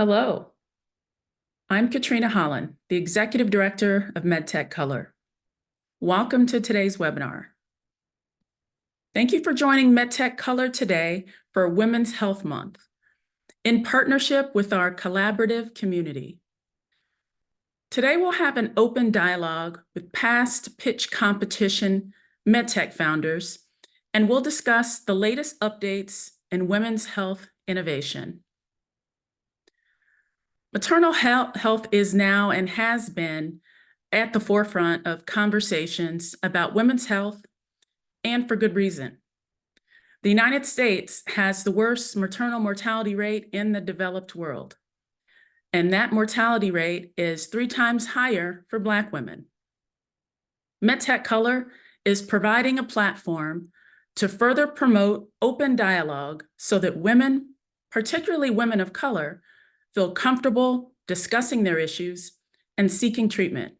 Hello, I'm Katrina Holland, the Executive Director of Medtech Color. Welcome to today's webinar. Thank you for joining Medtech Color today for Women's Health Month, in partnership with our collaborative community. Today we'll have an open dialogue with past pitch competition Medtech founders, and we'll discuss the latest updates in women's health innovation. Maternal health is now and has been at the forefront of conversations about women's health, and for good reason. The United States has the worst maternal mortality rate in the developed world, and that mortality rate is 3 times higher for Black women. Medtech Color is providing a platform to further promote open dialogue so that women, particularly women of color, feel comfortable discussing their issues and seeking treatment.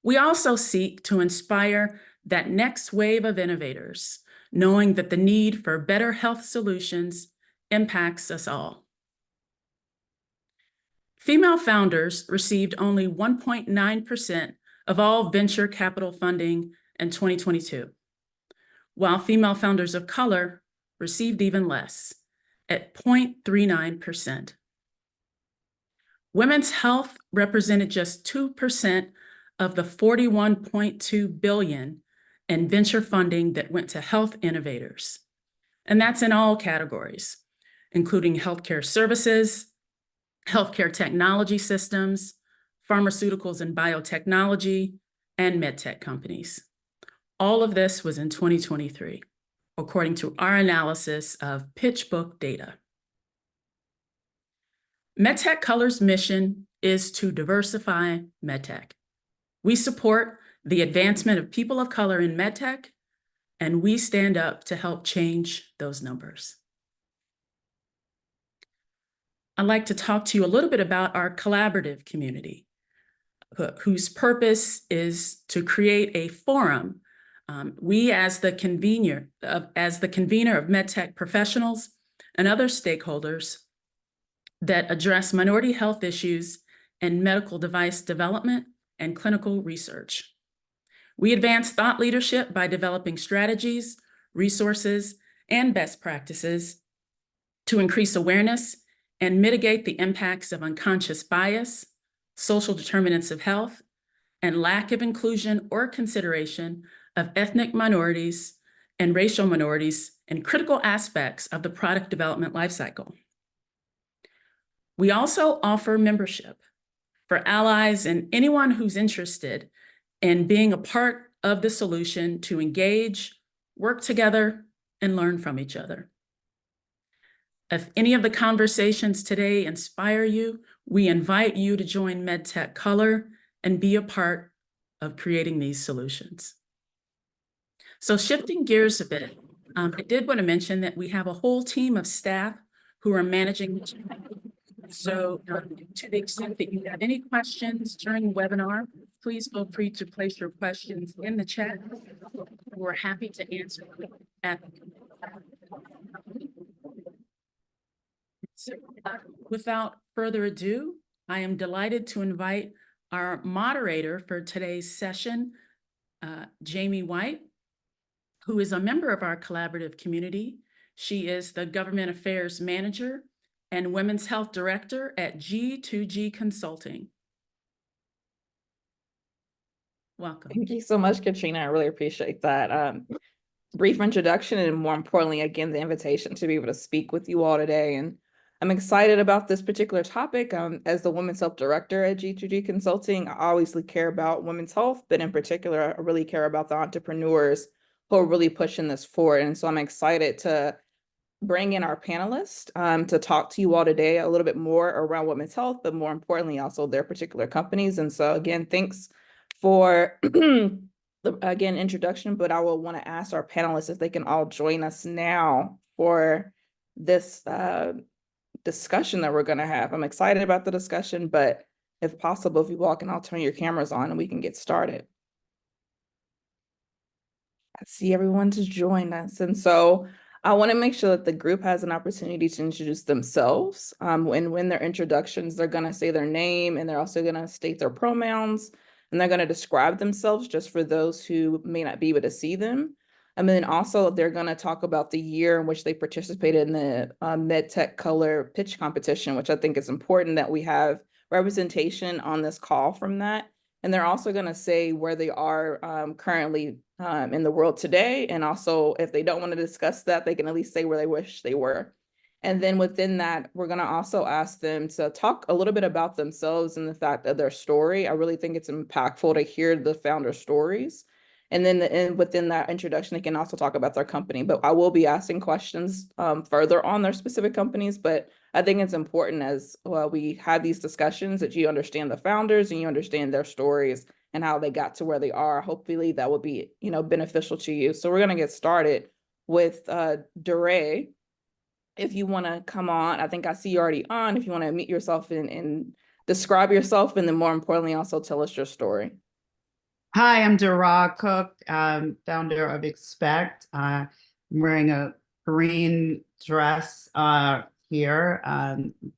We also seek to inspire that next wave of innovators, knowing that the need for better health solutions impacts us all. Female founders received only 1.9% of all venture capital funding in 2022, while female founders of color received even less, at 0.39%. Women's health represented just 2% of the $41.2 billion in venture funding that went to health innovators. And that's in all categories, including healthcare services, healthcare technology systems, pharmaceuticals and biotechnology, and medtech companies. All of this was in 2023, according to our analysis of PitchBook data. Medtech Color's mission is to diversify medtech. We support the advancement of people of color in medtech, and we stand up to help change those numbers. I'd like to talk to you a little bit about our collaborative community, whose purpose is to create a forum. We, as the convener of medtech professionals and other stakeholders, that address minority health issues and medical device development and clinical research. We advance thought leadership by developing strategies, resources, and best practices to increase awareness and mitigate the impacts of unconscious bias, social determinants of health, and lack of inclusion or consideration of ethnic minorities and racial minorities in critical aspects of the product development lifecycle. We also offer membership for allies and anyone who's interested in being a part of the solution to engage, work together, and learn from each other. If any of the conversations today inspire you, we invite you to join Medtech Color and be a part of creating these solutions. So shifting gears a bit, I did want to mention that we have a whole team of staff who are managing. So to the extent that you have any questions during the webinar, please feel free to place your questions in the chat. We're happy to answer So, without further ado, I am delighted to invite our moderator for today's session, Jamie White, who is a member of our collaborative community. She is the Government Affairs Manager and Women's Health Director at G2G Consulting. Welcome. Thank you so much, Katrina. I really appreciate that brief introduction, and more importantly, again, the invitation to be able to speak with you all today. And I'm excited about this particular topic. As the Women's Health Director at G2G Consulting, I always care about women's health, but in particular, I really care about the entrepreneurs who are really pushing this forward. And so I'm excited to bring in our panelists to talk to you all today a little bit more around women's health, but more importantly, also their particular companies. And so again, thanks for the introduction, but I will want to ask our panelists if they can all join us now for this discussion that we're going to have. I'm excited about the discussion, but if possible, if you all can all turn your cameras on and we can get started. I see everyone to join us. And so I want to make sure that the group has an opportunity to introduce themselves. When their introductions, they're going to say their name and they're also going to state their pronouns and they're going to describe themselves just for those who may not be able to see them. And then also they're going to talk about the year in which they participated in the Medtech color pitch competition, which I think is important that we have representation on this call from that. And they're also going to say where they are currently in the world today. And also, if they don't want to discuss that, they can at least say where they wish they were. And then within that, we're going to also ask them to talk a little bit about themselves and the fact of their story. I really think it's impactful to hear the founder stories. And then within that introduction, they can also talk about their company. But I will be asking questions further on their specific companies. But I think it's important as well, we have these discussions that you understand the founders and you understand their stories and how they got to where they are. Hopefully that will be, beneficial to you. So we're going to get started with DeRay. If you want to come on, I think I see you already on. If you want to meet yourself and describe yourself, and then more importantly, also tell us your story. Hi, I'm Dara Cook, founder of Expect. I'm wearing a green dress here,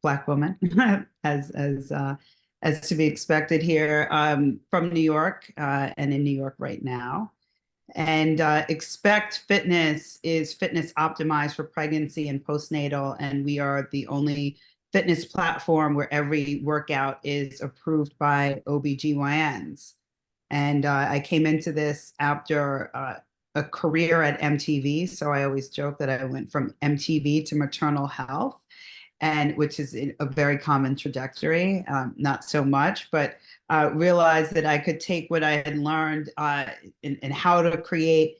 Black woman, as to be expected here. From New York and in New York right now. And Expect Fitness is fitness optimized for pregnancy and postnatal, and we are the only fitness platform where every workout is approved by OBGYNs. And I came into this after a career at MTV. So I always joke that I went from MTV to maternal health, and which is a very common trajectory, not so much, but realized that I could take what I had learned in how to create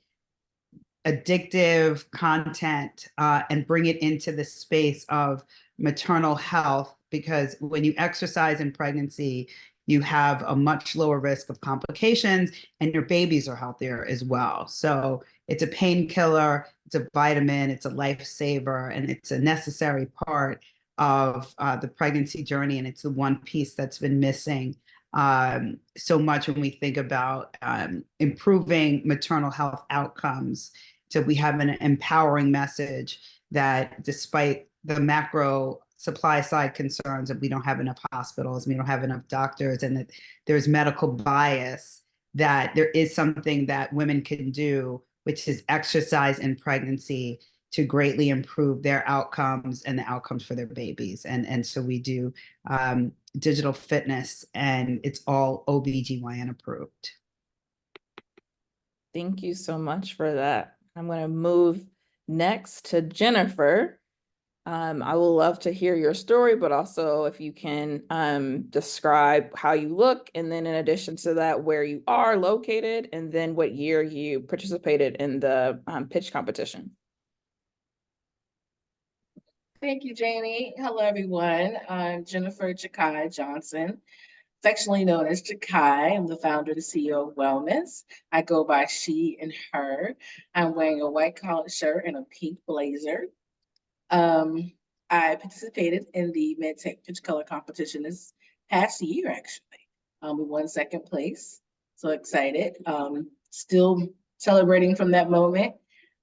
addictive content and bring it into the space of maternal health, because when you exercise in pregnancy, you have a much lower risk of complications and your babies are healthier as well. So it's a painkiller, it's a vitamin, it's a lifesaver, and it's a necessary part of the pregnancy journey. And it's the one piece that's been missing so much when we think about improving maternal health outcomes. So we have an empowering message that despite the macro supply side concerns that we don't have enough hospitals, we don't have enough doctors, and that there's medical bias, that there is something that women can do, which is exercise in pregnancy to greatly improve their outcomes and the outcomes for their babies. And so we do digital fitness, and it's all OBGYN approved. Thank you so much for that. I'm going to move next to Jennifer. I would love to hear your story, but also if you can describe how you look, and then in addition to that, where you are located, and then what year you participated in the pitch competition. Thank you, Janie. Hello, everyone. I'm Jennifer Jakai Johnson, affectionately known as Jakai. I'm the founder and CEO of Wellness. I go by she and her. I'm wearing a white collared shirt and a pink blazer. I participated in the Medtech Pitch Color Competition this past year, actually. We won second place. So excited. Still celebrating from that moment.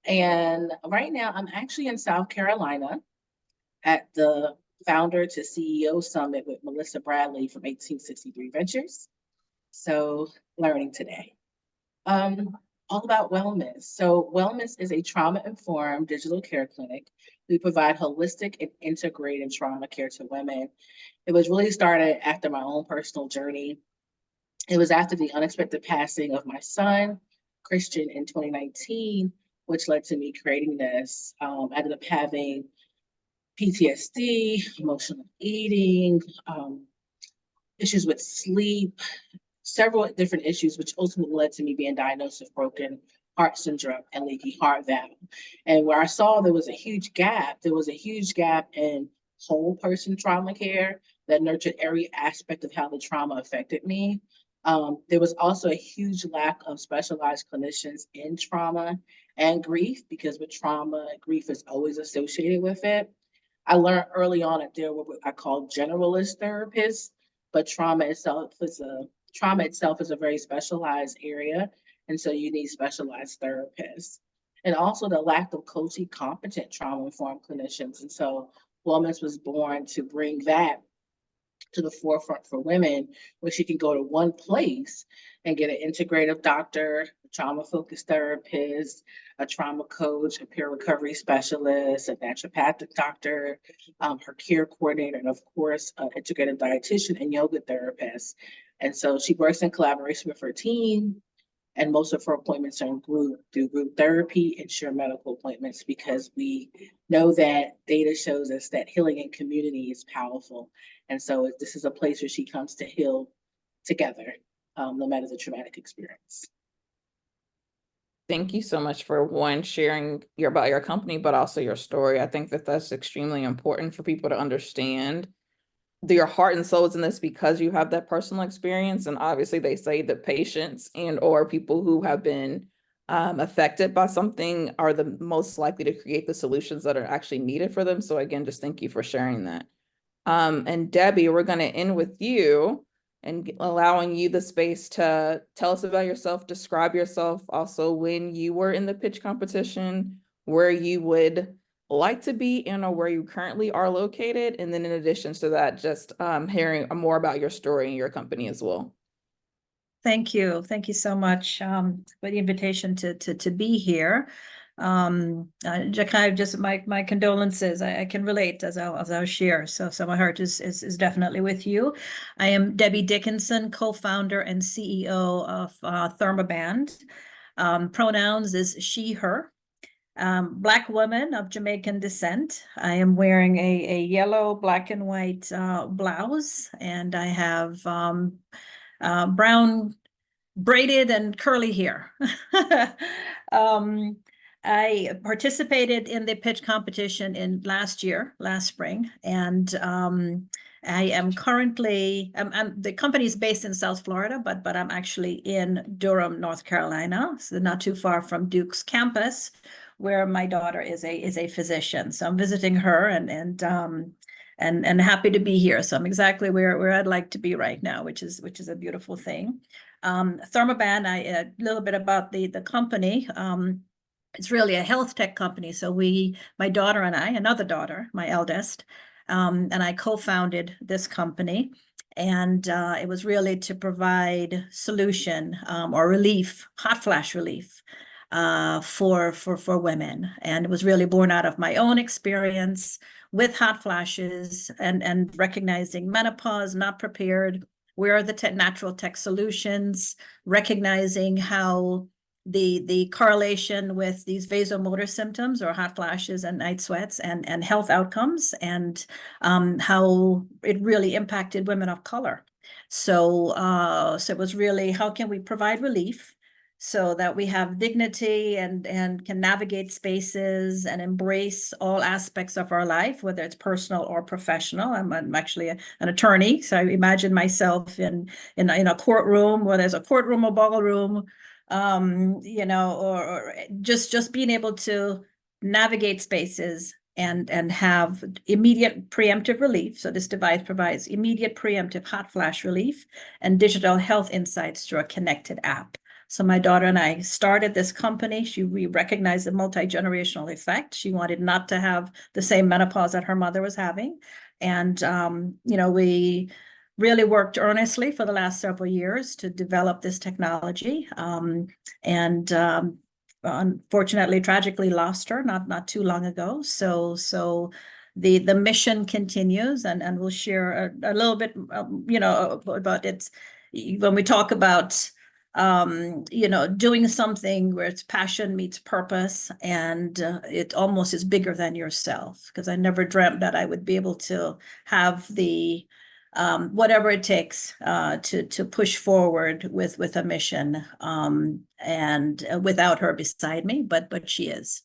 And right now, I'm actually in South Carolina at the Founder to CEO Summit with Melissa Bradley from 1863 Ventures. So learning today. All about Wellness. So Wellness is a trauma-informed digital care clinic. We provide holistic and integrated trauma care to women. It was really started after my own personal journey. It was after the unexpected passing of my son, Christian, in 2019, which led to me creating this. I ended up having PTSD, emotional eating, issues with sleep, several different issues, which ultimately led to me being diagnosed with broken heart syndrome and leaky heart valve. And where I saw there was a huge gap in whole person trauma care that nurtured every aspect of how the trauma affected me. There was also a huge lack of specialized clinicians in trauma and grief, because with trauma, grief is always associated with it. I learned early on that there were what I call generalist therapists, but trauma itself is a very specialized area, and so you need specialized therapists. and also the lack of culturally competent trauma-informed clinicians. And so Wellness was born to bring that to the forefront for women, where she can go to one place and get an integrative doctor, a trauma-focused therapist, a trauma coach, a peer recovery specialist, a naturopathic doctor, her care coordinator, and of course, an integrative dietitian and yoga therapist. And so she works in collaboration with her team, and most of her appointments are in through group therapy and shared medical appointments, because we know that data shows us that healing in community is powerful. And so this is a place where she comes to heal together, no matter the traumatic experience. Thank you so much for sharing about your company, but also your story. I think that that's extremely important for people to understand. Your heart and soul is in this because you have that personal experience. And obviously they say that patients and or people who have been affected by something are the most likely to create the solutions that are actually needed for them. So again, just thank you for sharing that. And Debbie, we're going to end with you and allowing you the space to tell us about yourself, describe yourself, also when you were in the pitch competition, where you would like to be in or where you currently are located. And then in addition to that, just hearing more about your story and your company as well. Thank you. Thank you so much for the invitation to be here. Jakai, just my condolences. I can relate as I'll share. So my heart is definitely with you. I am Debbie Dickinson, co-founder and CEO of Thermoband. Pronouns is she, her. Black woman of Jamaican descent. I am wearing a yellow, black and white blouse, and I have brown braided and curly hair. I participated in the pitch competition in last spring, and I am currently, the company is based in South Florida, but I'm actually in Durham, North Carolina, so not too far from Duke's campus, where my daughter is a physician. So I'm visiting her and happy to be here. So I'm exactly where I'd like to be right now, which is a beautiful thing. Thermoband, a little bit about the company. It's really a health tech company. So my daughter and I, another daughter, my eldest, and I co-founded this company. And it was really to provide solution or relief, hot flash relief for women. And it was really born out of my own experience with hot flashes and recognizing menopause, not prepared. Where are the natural tech solutions, recognizing how the correlation with these vasomotor symptoms or hot flashes and night sweats and health outcomes, and how it really impacted women of color. So it was really, how can we provide relief so that we have dignity and can navigate spaces and embrace all aspects of our life, whether it's personal or professional. I'm actually an attorney, so I imagine myself in a courtroom, whether it's a courtroom or ballroom, or just being able to navigate spaces and have immediate preemptive relief. So this device provides immediate preemptive hot flash relief and digital health insights through a connected app. So my daughter and I started this company. We recognized the multi-generational effect. She wanted not to have the same menopause that her mother was having. And, we really worked earnestly for the last several years to develop this technology. Unfortunately, tragically lost her not too long ago. So the mission continues, and we'll share a little bit, about it when we talk about doing something where it's passion meets purpose, and it almost is bigger than yourself, because I never dreamt that I would be able to have the whatever it takes to push forward with a mission, and without her beside me, but she is.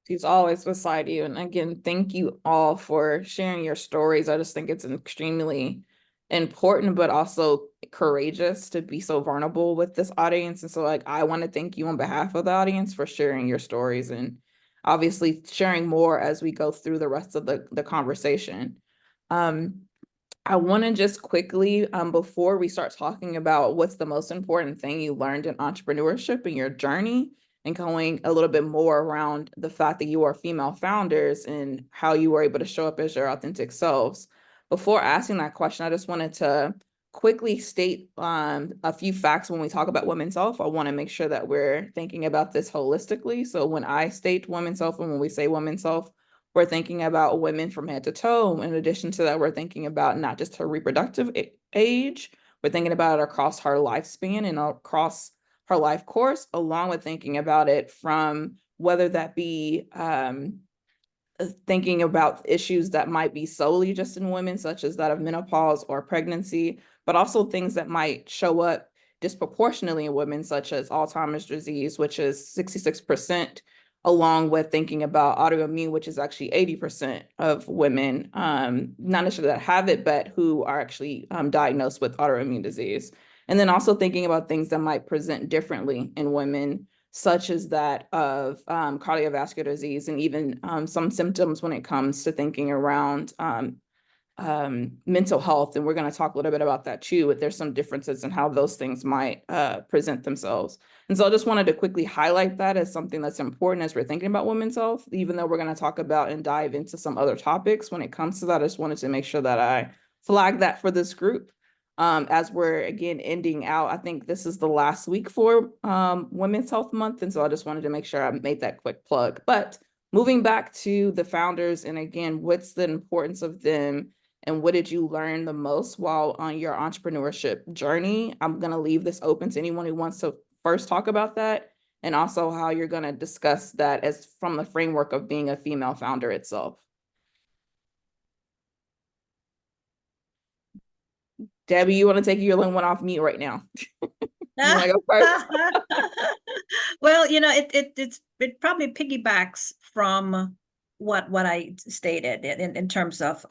She's always beside you. And again, thank you all for sharing your stories. I just think it's extremely important, but also courageous to be so vulnerable with this audience. And so I want to thank you on behalf of the audience for sharing your stories, and obviously sharing more as we go through the rest of the conversation. I want to just quickly, before we start talking about what's the most important thing you learned in entrepreneurship in your journey and going a little bit more around the fact that you are female founders and how you were able to show up as your authentic selves. Before asking that question, I just wanted to quickly state a few facts when we talk about women's health. I want to make sure that we're thinking about this holistically. So when I state women's health and when we say women's health, we're thinking about women from head to toe. In addition to that, we're thinking about not just her reproductive age, we're thinking about it across her lifespan and across her life course, along with thinking about it from whether that be thinking about issues that might be solely just in women, such as that of menopause or pregnancy, but also things that might show up disproportionately in women, such as Alzheimer's disease, which is 66%, along with thinking about autoimmune, which is actually 80% of women, not necessarily that have it, but who are actually diagnosed with autoimmune disease. And then also thinking about things that might present differently in women, such as that of cardiovascular disease, and even some symptoms when it comes to thinking around mental health. And we're going to talk a little bit about that too, but there's some differences in how those things might present themselves. And so I just wanted to quickly highlight that as something that's important as we're thinking about women's health, even though we're going to talk about and dive into some other topics when it comes to that. I just wanted to make sure that I flag that for this group. As we're again ending out, I think this is the last week for Women's Health Month. And so I just wanted to make sure I made that quick plug. But moving back to the founders, and again, what's the importance of them and what did you learn the most while on your entrepreneurship journey? I'm going to leave this open to anyone who wants to first talk about that, and also how you're going to discuss that as from the framework of being a female founder itself. Debbie, you want to take your little one off mute right now? You want to go first? Well, you know, it probably piggybacks from what I stated in terms of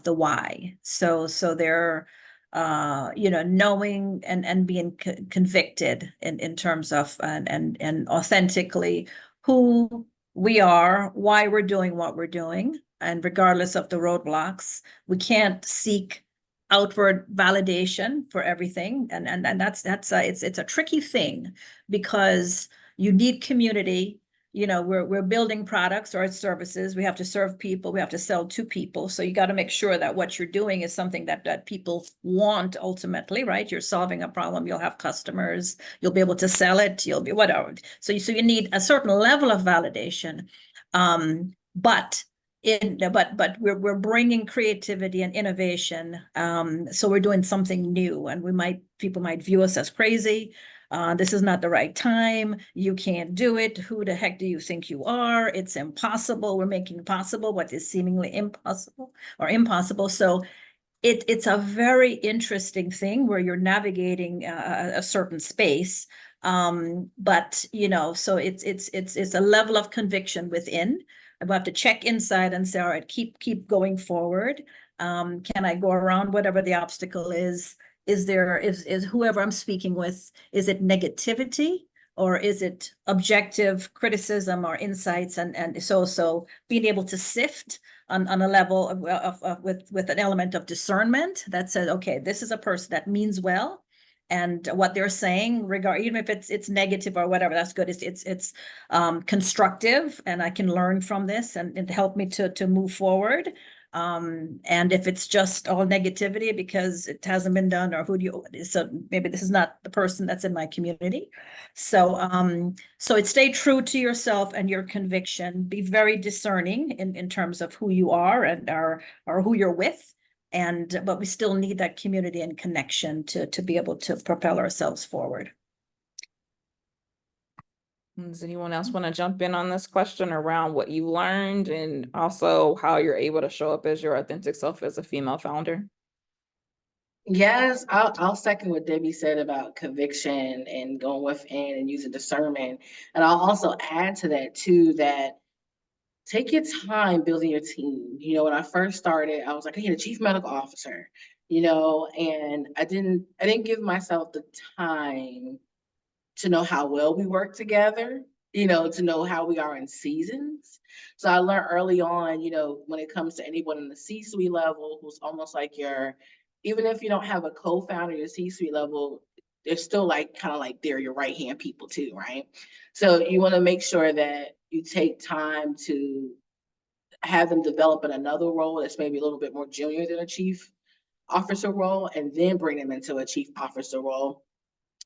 the why. So they're you know, knowing and being convicted in terms of and authentically who we are, why we're doing what we're doing, and regardless of the roadblocks, we can't seek outward validation for everything, and that's it's a tricky thing, because you need community. You know, we're building products or services. We have to serve people. We have to sell to people. So you got to make sure that what you're doing is something that people want ultimately, right? You're solving a problem. You'll have customers. You'll be able to sell it. You'll be whatever. So you need a certain level of validation, but we're bringing creativity and innovation. So we're doing something new, and people might view us as crazy. This is not the right time. You can't do it. Who the heck do you think you are? It's impossible. We're making possible what is seemingly impossible or impossible. So it's a very interesting thing where you're navigating a certain space. But you know, so it's a level of conviction within. I have to check inside and say, all right, keep going forward. Can I go around whatever the obstacle is? Is whoever I'm speaking with, is it negativity or is it objective criticism or insights? And so being able to sift on a level of with an element of discernment that says, okay, this is a person that means well, and what they're saying, even if it's negative or whatever, that's good. It's constructive, and I can learn from this and help me to move forward. And if it's just all negativity because it hasn't been done, or so maybe this is not the person that's in my community. So it stay true to yourself and your conviction. Be very discerning in terms of who you are and or who you're with. But we still need that community and connection to be able to propel ourselves forward. Does anyone else want to jump in on this question around what you learned and also how you're able to show up as your authentic self as a female founder? Yes, I'll second what Debbie said about conviction and going within and using discernment. And I'll also add to that too, that take your time building your team. You know, when I first started, I was like, I need a chief medical officer, you know, and I didn't give myself the time to know how well we work together, you know, to know how we are in seasons. So I learned early on, you know, when it comes to anyone in the C-suite level who's almost like even if you don't have a co-founder, your C-suite level, they're still like kind of like they're your right hand people too, right? So you want to make sure that you take time to have them develop in another role that's maybe a little bit more junior than a chief officer role, and then bring them into a chief officer role.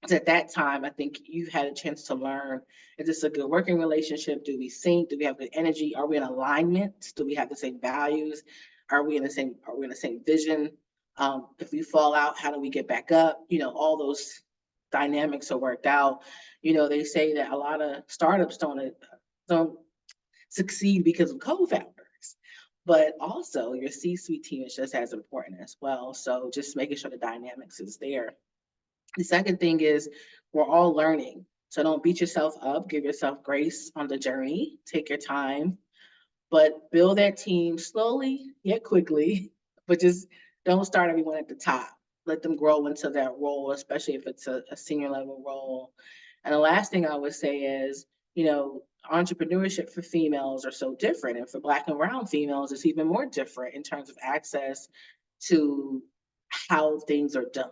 So at that time, I think you've had a chance to learn, is this a good working relationship? Do we sync? Do we have good energy? Are we in alignment? Do we have the same values? Are we in the same vision? If we fall out, how do we get back up? All those dynamics are worked out. They say that a lot of startups don't succeed because of co-founders, but also your C-suite team is just as important as well. So just making sure the dynamics is there. The second thing is we're all learning. So don't beat yourself up, give yourself grace on the journey, take your time, but build that team slowly yet quickly, but just don't start everyone at the top. Let them grow into that role, especially if it's a senior level role. And the last thing I would say is, entrepreneurship for females are so different. And for Black and brown females, it's even more different in terms of access to how things are done.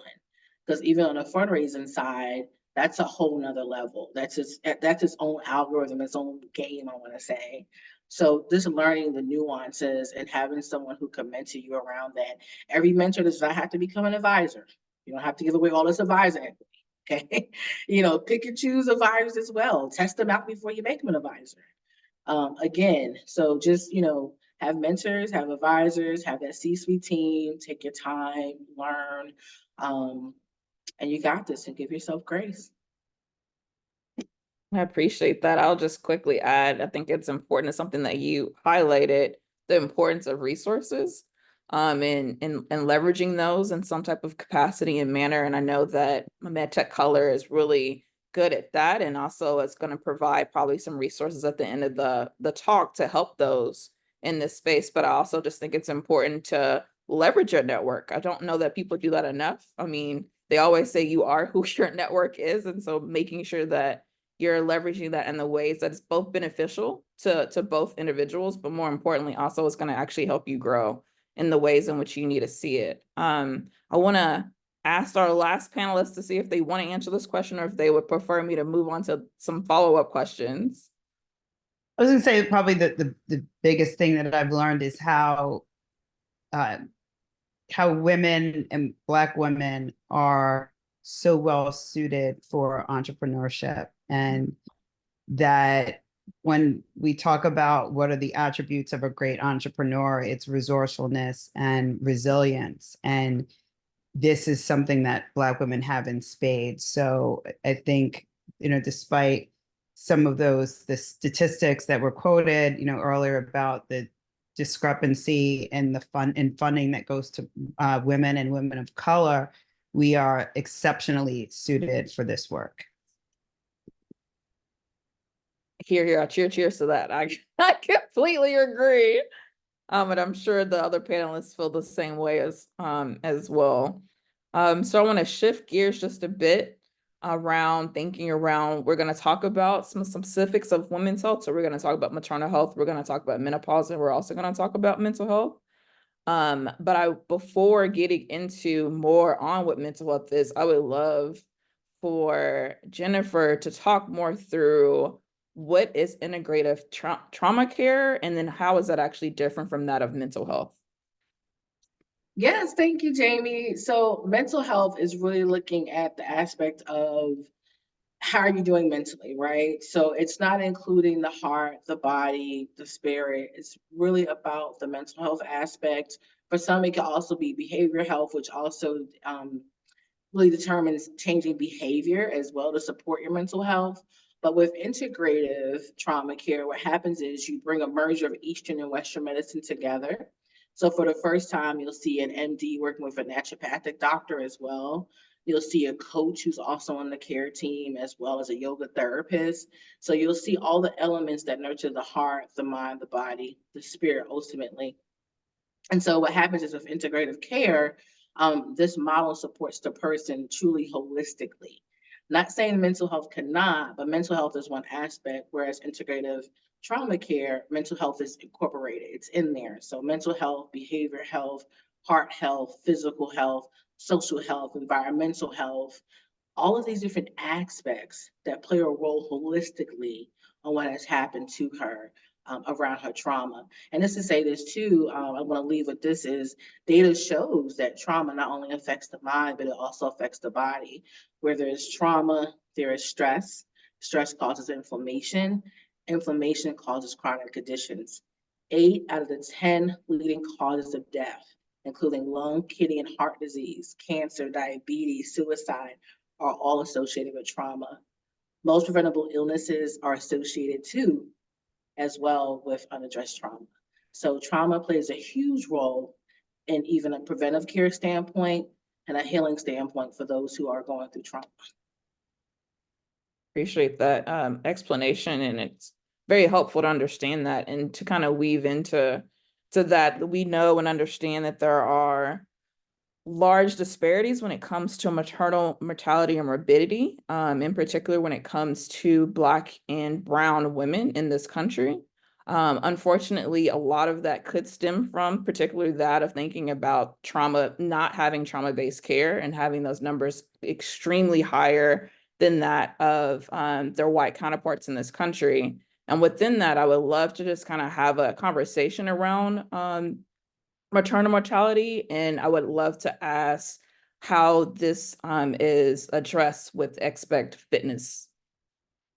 Because even on the fundraising side, that's a whole nother level. That's its own algorithm, its own game, I want to say. So just learning the nuances and having someone who can mentor you around that. Every mentor does not have to become an advisor. You don't have to give away all this advisor equity. Okay. Pick and choose advisors as well. Test them out before you make them an advisor. Again, so just, have mentors, have advisors, have that C-suite team, take your time, learn, and you got this, and give yourself grace. I appreciate that. I'll just quickly add, I think it's important. It's something that you highlighted, the importance of resources, and leveraging those in some type of capacity and manner. And I know that Medtech Color is really good at that. And also it's going to provide probably some resources at the end of the talk to help those in this space. But I also just think it's important to leverage your network. I don't know that people do that enough. I mean, they always say you are who your network is. And so making sure that you're leveraging that in the ways that it's both beneficial to both individuals, but more importantly, also it's going to actually help you grow in the ways in which you need to see it. I want to ask our last panelists to see if they want to answer this question or if they would prefer me to move on to some follow-up questions. I was going to say probably the biggest thing that I've learned is how women and Black women are so well suited for entrepreneurship, and that when we talk about what are the attributes of a great entrepreneur, it's resourcefulness and resilience. And this is something that Black women have in spades. So I think, despite some of the statistics that were quoted, earlier about the discrepancy in funding that goes to women and women of color, we are exceptionally suited for this work. Here, I cheers to that. I completely agree. And I'm sure the other panelists feel the same way as well. So I want to shift gears just a bit around thinking around, we're going to talk about some specifics of women's health. So we're going to talk about maternal health. We're going to talk about menopause, and we're also going to talk about mental health. But before getting into more on what mental health is, I would love for Jennifer to talk more through what is integrative trauma care, and then how is that actually different from that of mental health? Yes, thank you, Jamie. So mental health is really looking at the aspect of how are you doing mentally, right? So it's not including the heart, the body, the spirit. It's really about the mental health aspect. For some, it can also be behavioral health, which also really determines changing behavior as well to support your mental health. But with integrative trauma care, what happens is you bring a merger of Eastern and Western medicine together. So for the first time, you'll see an MD working with a naturopathic doctor as well. You'll see a coach who's also on the care team, as well as a yoga therapist. So you'll see all the elements that nurture the heart, the mind, the body, the spirit, ultimately. And so what happens is with integrative care, this model supports the person truly holistically. Not saying mental health cannot, but mental health is one aspect, whereas integrative trauma care, mental health is incorporated. It's in there. So mental health, behavior health, heart health, physical health, social health, environmental health, all of these different aspects that play a role holistically on what has happened to her around her trauma. And just to say this too, I want to leave with this is data shows that trauma not only affects the mind, but it also affects the body. Where there is trauma, there is stress. Stress causes inflammation. Inflammation causes chronic conditions. 8 out of the 10 leading causes of death, including lung, kidney, and heart disease, cancer, diabetes, suicide, are all associated with trauma. Most preventable illnesses are associated too, as well, with unaddressed trauma. So trauma plays a huge role in even a preventive care standpoint and a healing standpoint for those who are going through trauma. Appreciate that explanation, and it's very helpful to understand that and to kind of weave into that we know and understand that there are large disparities when it comes to maternal mortality and morbidity, in particular when it comes to Black and Brown women in this country. Unfortunately, a lot of that could stem from particularly that of thinking about trauma, not having trauma-based care and having those numbers extremely higher than that of their white counterparts in this country. And within that, I would love to just kind of have a conversation around maternal mortality, and I would love to ask how this is addressed with Expect Fitness.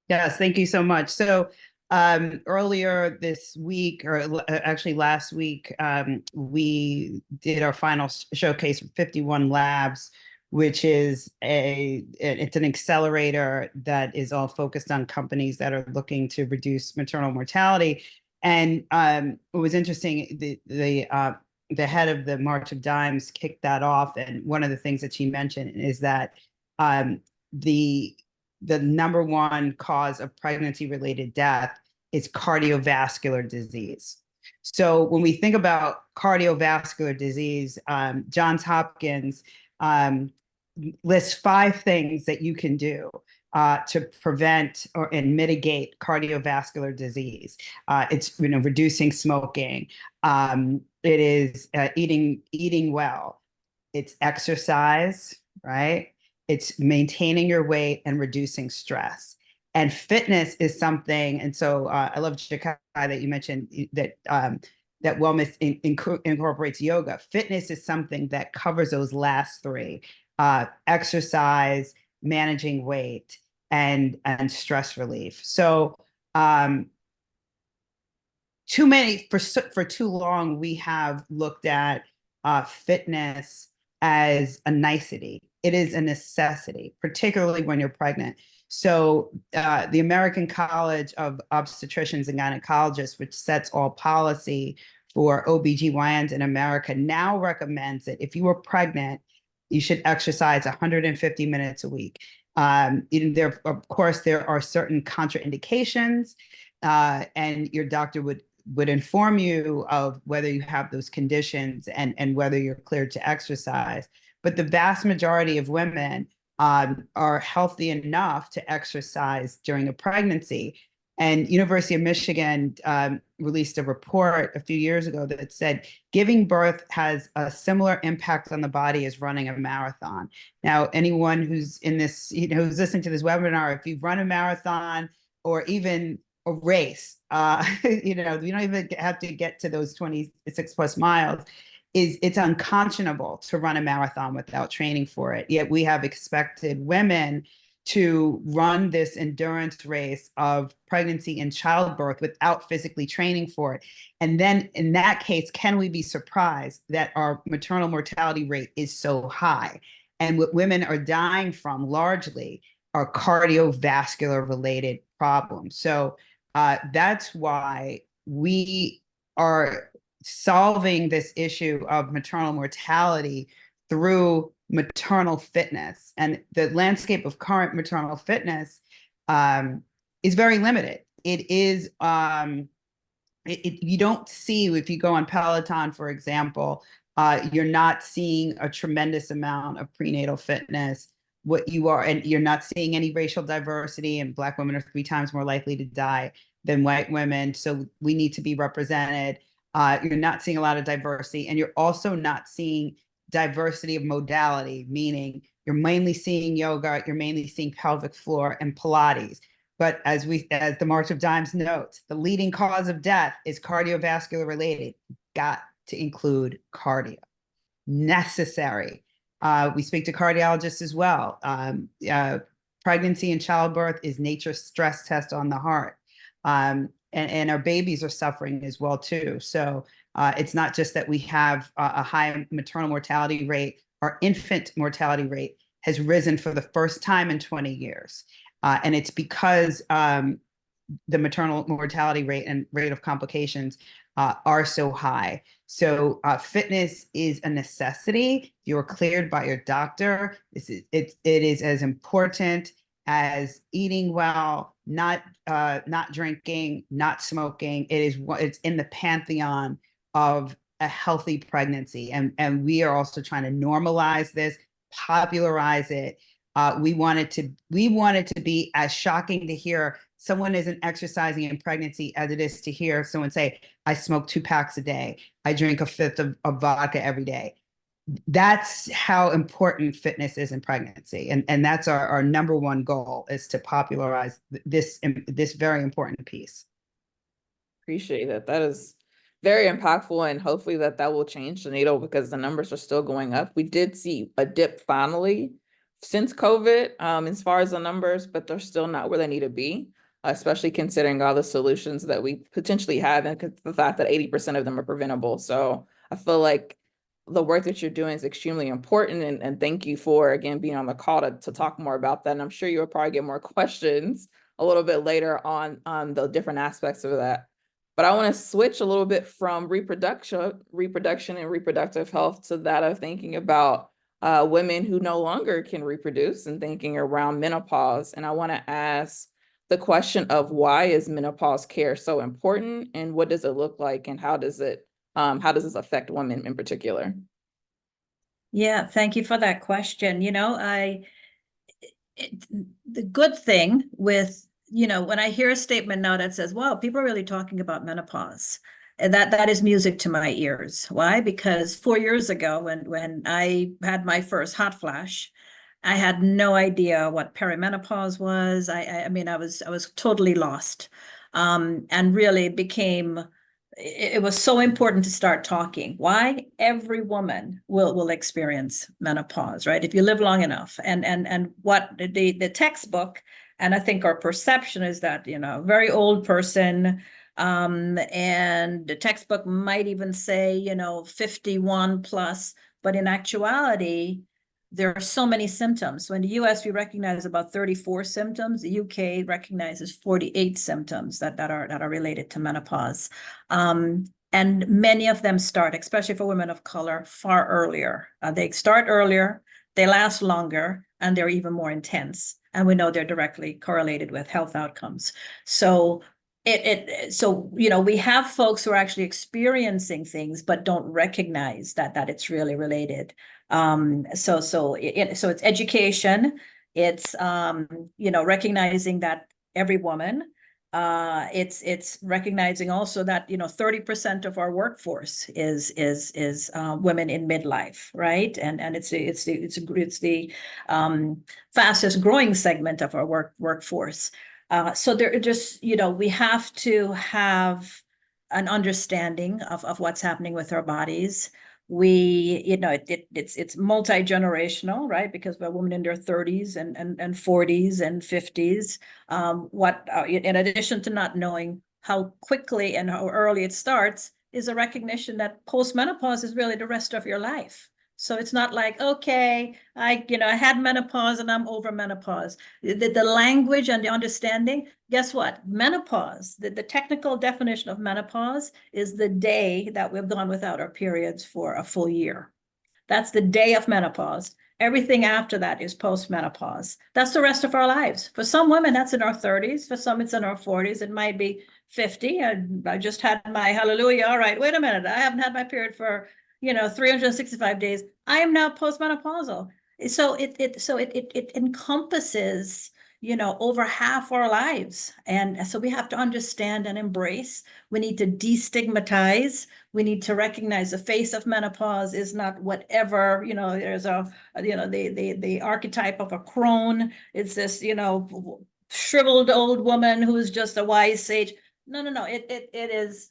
Yes, thank you so much. So earlier this week, or actually last week, we did our final showcase for 51 Labs, which is it's an accelerator that is all focused on companies that are looking to reduce maternal mortality. And it was interesting, the head of the March of Dimes kicked that off, and one of the things that she mentioned is that the number one cause of pregnancy-related death is cardiovascular disease. So when we think about cardiovascular disease, Johns Hopkins lists 5 things that you can do to prevent and mitigate cardiovascular disease. It's reducing smoking. It is eating well. It's exercise, right? It's maintaining your weight and reducing stress. And fitness is something, and so I love, Jakai, that you mentioned that that wellness incorporates yoga. Fitness is something that covers those last 3: exercise, managing weight, and stress relief. So for too long, we have looked at fitness as a nicety. It is a necessity, particularly when you're pregnant. So the American College of Obstetricians and Gynecologists, which sets all policy for OBGYNs in America, now recommends that if you are pregnant, you should exercise 150 minutes a week. Of course, there are certain contraindications, and your doctor would inform you of whether you have those conditions and whether you're cleared to exercise. But the vast majority of women are healthy enough to exercise during a pregnancy. And University of Michigan released a report a few years ago that said giving birth has a similar impact on the body as running a marathon. Now, anyone who's in this, who's listening to this webinar, if you've run a marathon or even a race, you don't even have to get to those 26 plus miles. It's unconscionable to run a marathon without training for it. Yet we have expected women to run this endurance race of pregnancy and childbirth without physically training for it. And then in that case, can we be surprised that our maternal mortality rate is so high? And what women are dying from largely are cardiovascular related problems. So that's why we are solving this issue of maternal mortality through maternal fitness. And the landscape of current maternal fitness is very limited. It is, you don't see, if you go on Peloton, for example, you're not seeing a tremendous amount of prenatal fitness. And you're not seeing any racial diversity, and Black women are 3 times more likely to die than white women. So we need to be represented. You're not seeing a lot of diversity, and you're also not seeing diversity of modality, meaning you're mainly seeing yoga, you're mainly seeing pelvic floor and Pilates. But as the March of Dimes notes, the leading cause of death is cardiovascular related. Got to include cardio. Necessary. We speak to cardiologists as well. Pregnancy and childbirth is nature's stress test on the heart. And our babies are suffering as well too. So it's not just that we have a high maternal mortality rate. Our infant mortality rate has risen for the first time in 20 years. And it's because the maternal mortality rate and rate of complications are so high. So fitness is a necessity. You're cleared by your doctor. It is as important as eating well, not drinking, not smoking. It's in the pantheon of a healthy pregnancy. And we are also trying to normalize this, popularize it. We want it to be as shocking to hear someone isn't exercising in pregnancy as it is to hear someone say, I smoke 2 packs a day. I drink a fifth of vodka every day. That's how important fitness is in pregnancy. And that's our number one goal, is to popularize this very important piece. Appreciate it. That is very impactful, and hopefully that will change the needle, because the numbers are still going up. We did see a dip finally since COVID, as far as the numbers, but they're still not where they need to be, especially considering all the solutions that we potentially have, and the fact that 80% of them are preventable. So I feel like the work that you're doing is extremely important, and thank you for, again, being on the call to talk more about that. And I'm sure you'll probably get more questions a little bit later on the different aspects of that. But I want to switch a little bit from reproduction and reproductive health to that of thinking about women who no longer can reproduce, and thinking around menopause. And I want to ask the question of, why is menopause care so important, and what does it look like, and how does this affect women in particular? Yeah, thank you for that question. The good thing with, when I hear a statement now that says, wow, people are really talking about menopause, and that is music to my ears. Why? Because 4 years ago, when I had my first hot flash, I had no idea what perimenopause was. I mean, I was totally lost, and really it was so important to start talking. Why? Every woman will experience menopause, right? If you live long enough. And what the textbook, and I think our perception is that, a very old person, and the textbook might even say, 51 plus, but in actuality, there are so many symptoms. So in the US, we recognize about 34 symptoms. The UK recognizes 48 symptoms that are related to menopause. And many of them start, especially for women of color, far earlier. They start earlier, they last longer, and they're even more intense. And we know they're directly correlated with health outcomes. So we have folks who are actually experiencing things, but don't recognize that it's really related. So it's education. It's recognizing that every woman. It's recognizing also that 30% of our workforce is women in midlife, right? And it's the fastest growing segment of our workforce. So there just, we have to have an understanding of what's happening with our bodies. It's multi-generational, right? Because we're women in their 30s and 40s and 50s. In addition to not knowing how quickly and how early it starts, is a recognition that postmenopause is really the rest of your life. So it's not like, okay, I had menopause and I'm over menopause. The language and the understanding, guess what? Menopause, the technical definition of menopause is the day that we've gone without our periods for a full year. That's the day of menopause. Everything after that is postmenopause. That's the rest of our lives. For some women, that's in our 30s. For some, it's in our 40s. It might be 50. I just had my hallelujah. All right, wait a minute. I haven't had my period for 365 days. I am now postmenopausal. So it encompasses, over half our lives. And so we have to understand and embrace. We need to destigmatize. We need to recognize the face of menopause is not whatever, there's the archetype of a crone. It's this, shriveled old woman who's just a wise sage. No. It is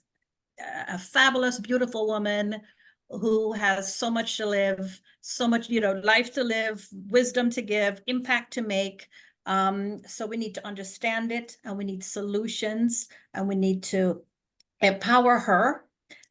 a fabulous, beautiful woman who has so much to live, so much, life to live, wisdom to give, impact to make. So we need to understand it, and we need solutions, and we need to empower her,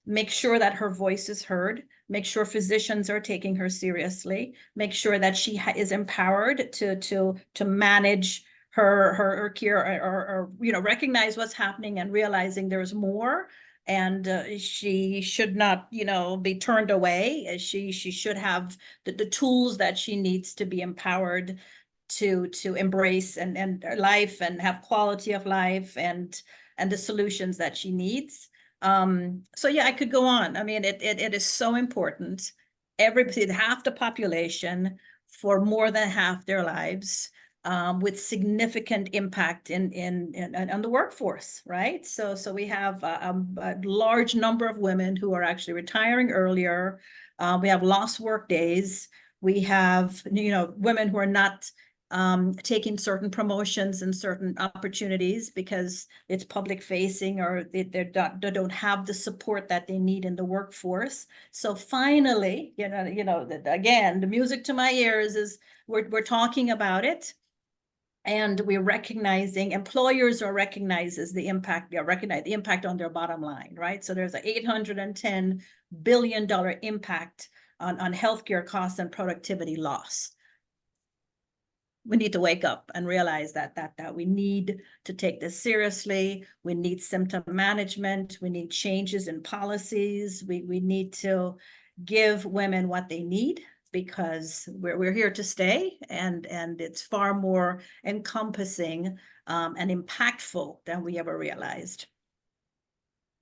make sure that her voice is heard, make sure physicians are taking her seriously, make sure that she is empowered to manage her care, or recognize what's happening and realizing there's more. And she should not, be turned away. She should have the tools that she needs to be empowered to embrace and life, and have quality of life, and the solutions that she needs. So yeah, I could go on. I mean, it is so important. Half the population for more than half their lives, with significant impact on the workforce, right? So we have a large number of women who are actually retiring earlier. We have lost work days. We have, women who are not taking certain promotions and certain opportunities because it's public facing, or they don't have the support that they need in the workforce. So finally, again, the music to my ears is we're talking about it. And we're recognizing, employers are recognizing the impact on their bottom line, right? So there's an $810 billion impact on healthcare costs and productivity loss. We need to wake up and realize that we need to take this seriously. We need symptom management. We need changes in policies. We need to give women what they need, because we're here to stay, and it's far more encompassing and impactful than we ever realized.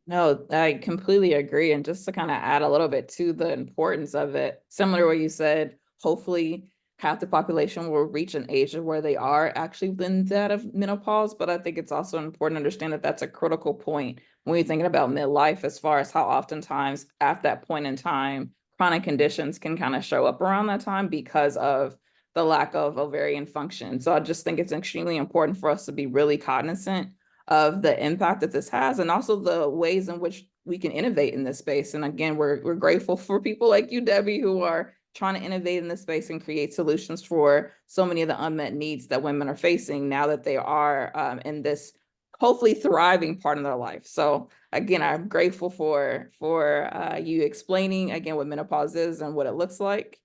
No, I completely agree. And just to kind of add a little bit to the importance of it, similar to what you said, hopefully half the population will reach an age of where they are actually within that of menopause. But I think it's also important to understand that that's a critical point when you're thinking about midlife, as far as how oftentimes at that point in time, chronic conditions can kind of show up around that time because of the lack of ovarian function. So I just think it's extremely important for us to be really cognizant of the impact that this has, and also the ways in which we can innovate in this space. And again, we're grateful for people like you, Debbie, who are trying to innovate in this space and create solutions for so many of the unmet needs that women are facing now that they are in this hopefully thriving part of their life. So again, I'm grateful for you explaining again what menopause is and what it looks like,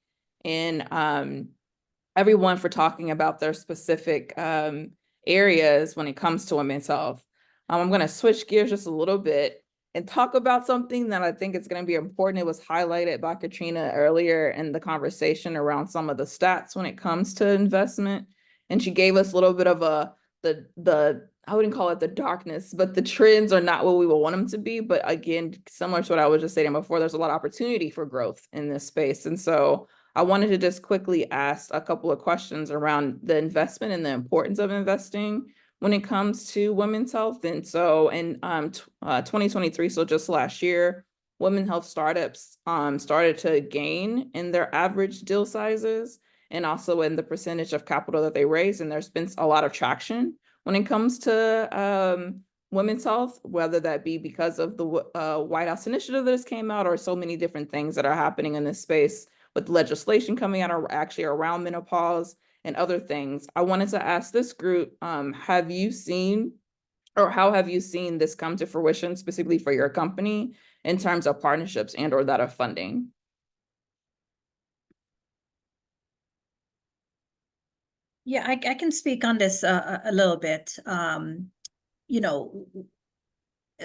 and everyone for talking about their specific areas when it comes to women's health. I'm going to switch gears just a little bit and talk about something that I think is going to be important. It was highlighted by Katrina earlier in the conversation around some of the stats when it comes to investment. And she gave us a little bit of I wouldn't call it the darkness, but the trends are not what we would want them to be. But again, similar to what I was just saying before, there's a lot of opportunity for growth in this space. And so I wanted to just quickly ask a couple of questions around the investment and the importance of investing when it comes to women's health. And so in 2023, so just last year, women's health startups started to gain in their average deal sizes, and also in the percentage of capital that they raise. And there's been a lot of traction when it comes to women's health, whether that be because of the White House initiative that just came out, or so many different things that are happening in this space with legislation coming out actually around menopause and other things. I wanted to ask this group, have you seen, or how have you seen this come to fruition specifically for your company in terms of partnerships and or that of funding? Yeah, I can speak on this a little bit.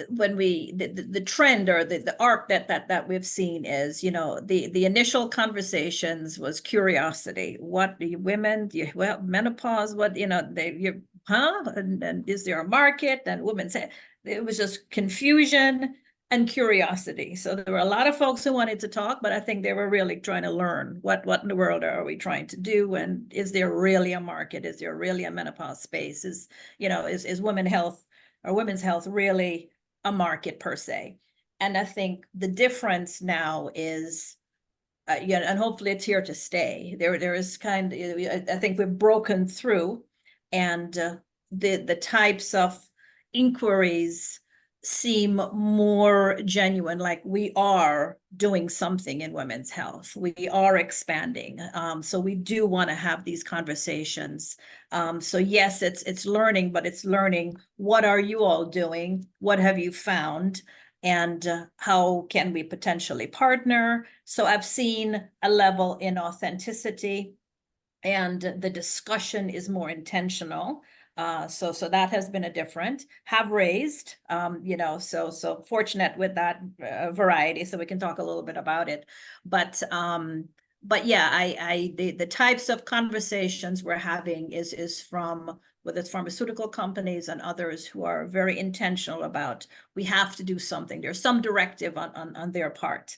When the trend or the arc that we've seen is, the initial conversations was curiosity. What do you women, well, menopause, what, and is there a market? And women said it was just confusion. and curiosity. So there were a lot of folks who wanted to talk, but I think they were really trying to learn what in the world are we trying to do, and is there really a market? Is there really a menopause space? Is women's health really a market per se? And I think the difference now is, and hopefully it's here to stay. There is I think we've broken through, and the types of inquiries seem more genuine, like we are doing something in women's health. We are expanding. So we do want to have these conversations. So yes, it's learning, but it's learning, what are you all doing? What have you found? And how can we potentially partner? So I've seen a level in authenticity, and the discussion is more intentional. So that has been a different, have raised, so fortunate with that variety, so we can talk a little bit about it. But yeah, the types of conversations we're having is from, whether it's pharmaceutical companies and others who are very intentional about, we have to do something. There's some directive on their part,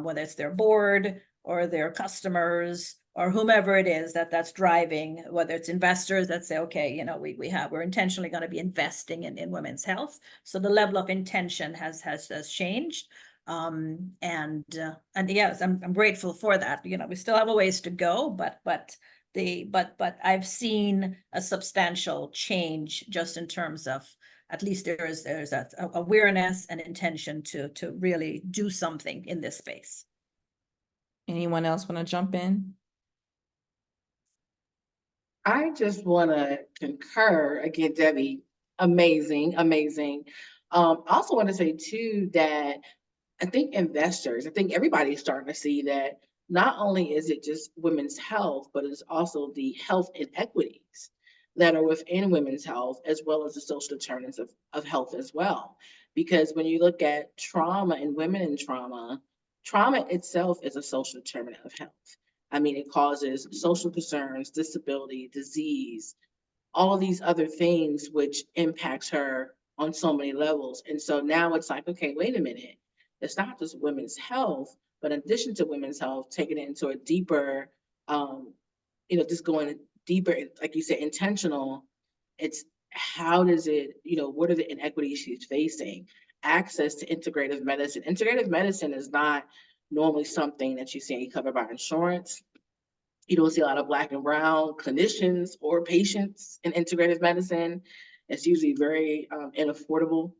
whether it's their board or their customers or whomever it is that's driving, whether it's investors that say, okay, we're intentionally going to be investing in women's health. So the level of intention has changed. And yes, I'm grateful for that. We still have a ways to go, but I've seen a substantial change just in terms of, at least there's a awareness and intention to really do something in this space. Anyone else want to jump in? I just want to concur again, Debbie. Amazing, amazing. I also want to say too that I think everybody's starting to see that not only is it just women's health, but it's also the health inequities that are within women's health, as well as the social determinants of health as well. Because when you look at trauma and women in trauma itself is a social determinant of health. I mean, it causes social concerns, disability, disease, all these other things, which impacts her on so many levels. And so now it's like, okay, wait a minute. It's not just women's health, but in addition to women's health, taking it into a deeper, just going deeper, like you said, intentional. It's how does it, what are the inequities she's facing? Access to integrative medicine. Integrative medicine is not normally something that you see covered by insurance. You don't see a lot of Black and brown clinicians or patients in integrative medicine. It's usually very inaffordable.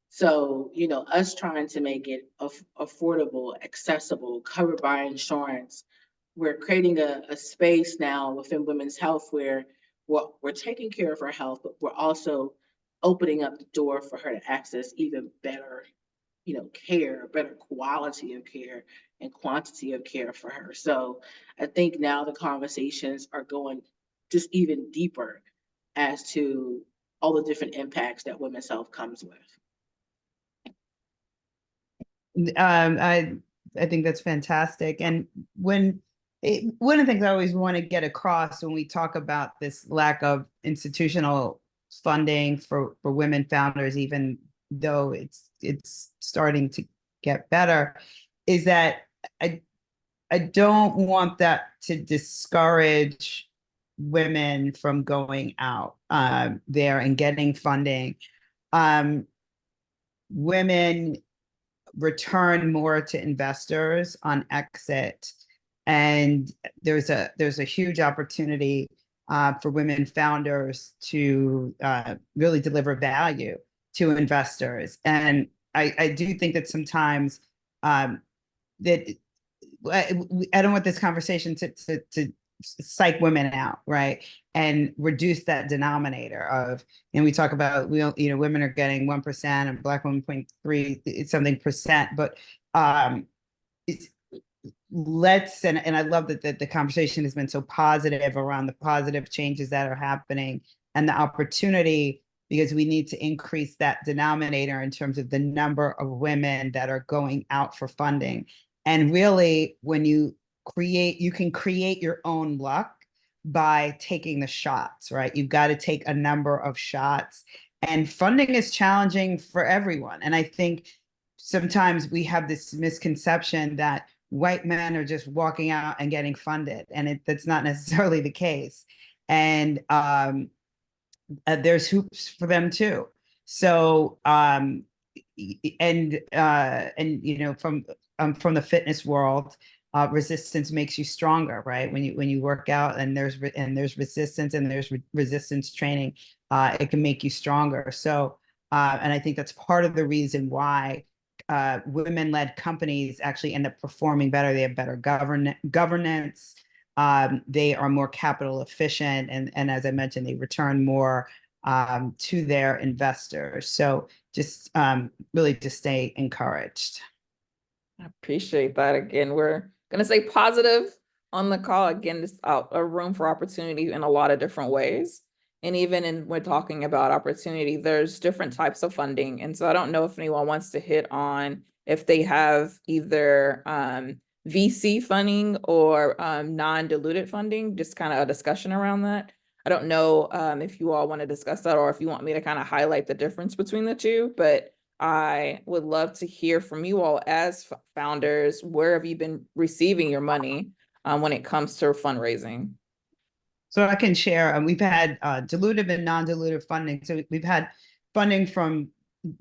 So, us trying to make it affordable, accessible, covered by insurance, we're creating a space now within women's health where we're taking care of her health, but we're also opening up the door for her to access even better, care, better quality of care and quantity of care for her. So I think now the conversations are going just even deeper as to all the different impacts that women's health comes with. I think that's fantastic. And one of the things I always want to get across when we talk about this lack of institutional funding for women founders, even though it's starting to get better, is that I don't want that to discourage women from going out there and getting funding. Women return more to investors on exit, and there's a huge opportunity for women founders to really deliver value to investors. And I do think that sometimes that I don't want this conversation to psych women out, right? And reduce that denominator of, and we talk about, women are getting 1% and Black women 0.3 something percent, but it's, and I love that the conversation has been so positive around the positive changes that are happening and the opportunity, because we need to increase that denominator in terms of the number of women that are going out for funding. And really, when you can create your own luck by taking the shots, right? You've got to take a number of shots, and funding is challenging for everyone. And I think sometimes we have this misconception that white men are just walking out and getting funded, and that's not necessarily the case. And there's hoops for them too. So and you know, from the fitness world, resistance makes you stronger, right? When you work out and there's resistance and there's resistance training, it can make you stronger. So and I think that's part of the reason why women-led companies actually end up performing better. They have better governance. They are more capital efficient, and as I mentioned, they return more to their investors. So just really to stay encouraged. I appreciate that. Again, we're going to say positive on the call. Again, this a room for opportunity in a lot of different ways. And even in we're talking about opportunity, there's different types of funding. And so I don't know if anyone wants to hit on if they have either VC funding or non-diluted funding, just kind of a discussion around that. I don't know if you all want to discuss that or if you want me to kind of highlight the difference between the two, but I would love to hear from you all as founders. Where have you been receiving your money when it comes to fundraising? So I can share, and we've had dilutive and non-dilutive funding. So we've had funding from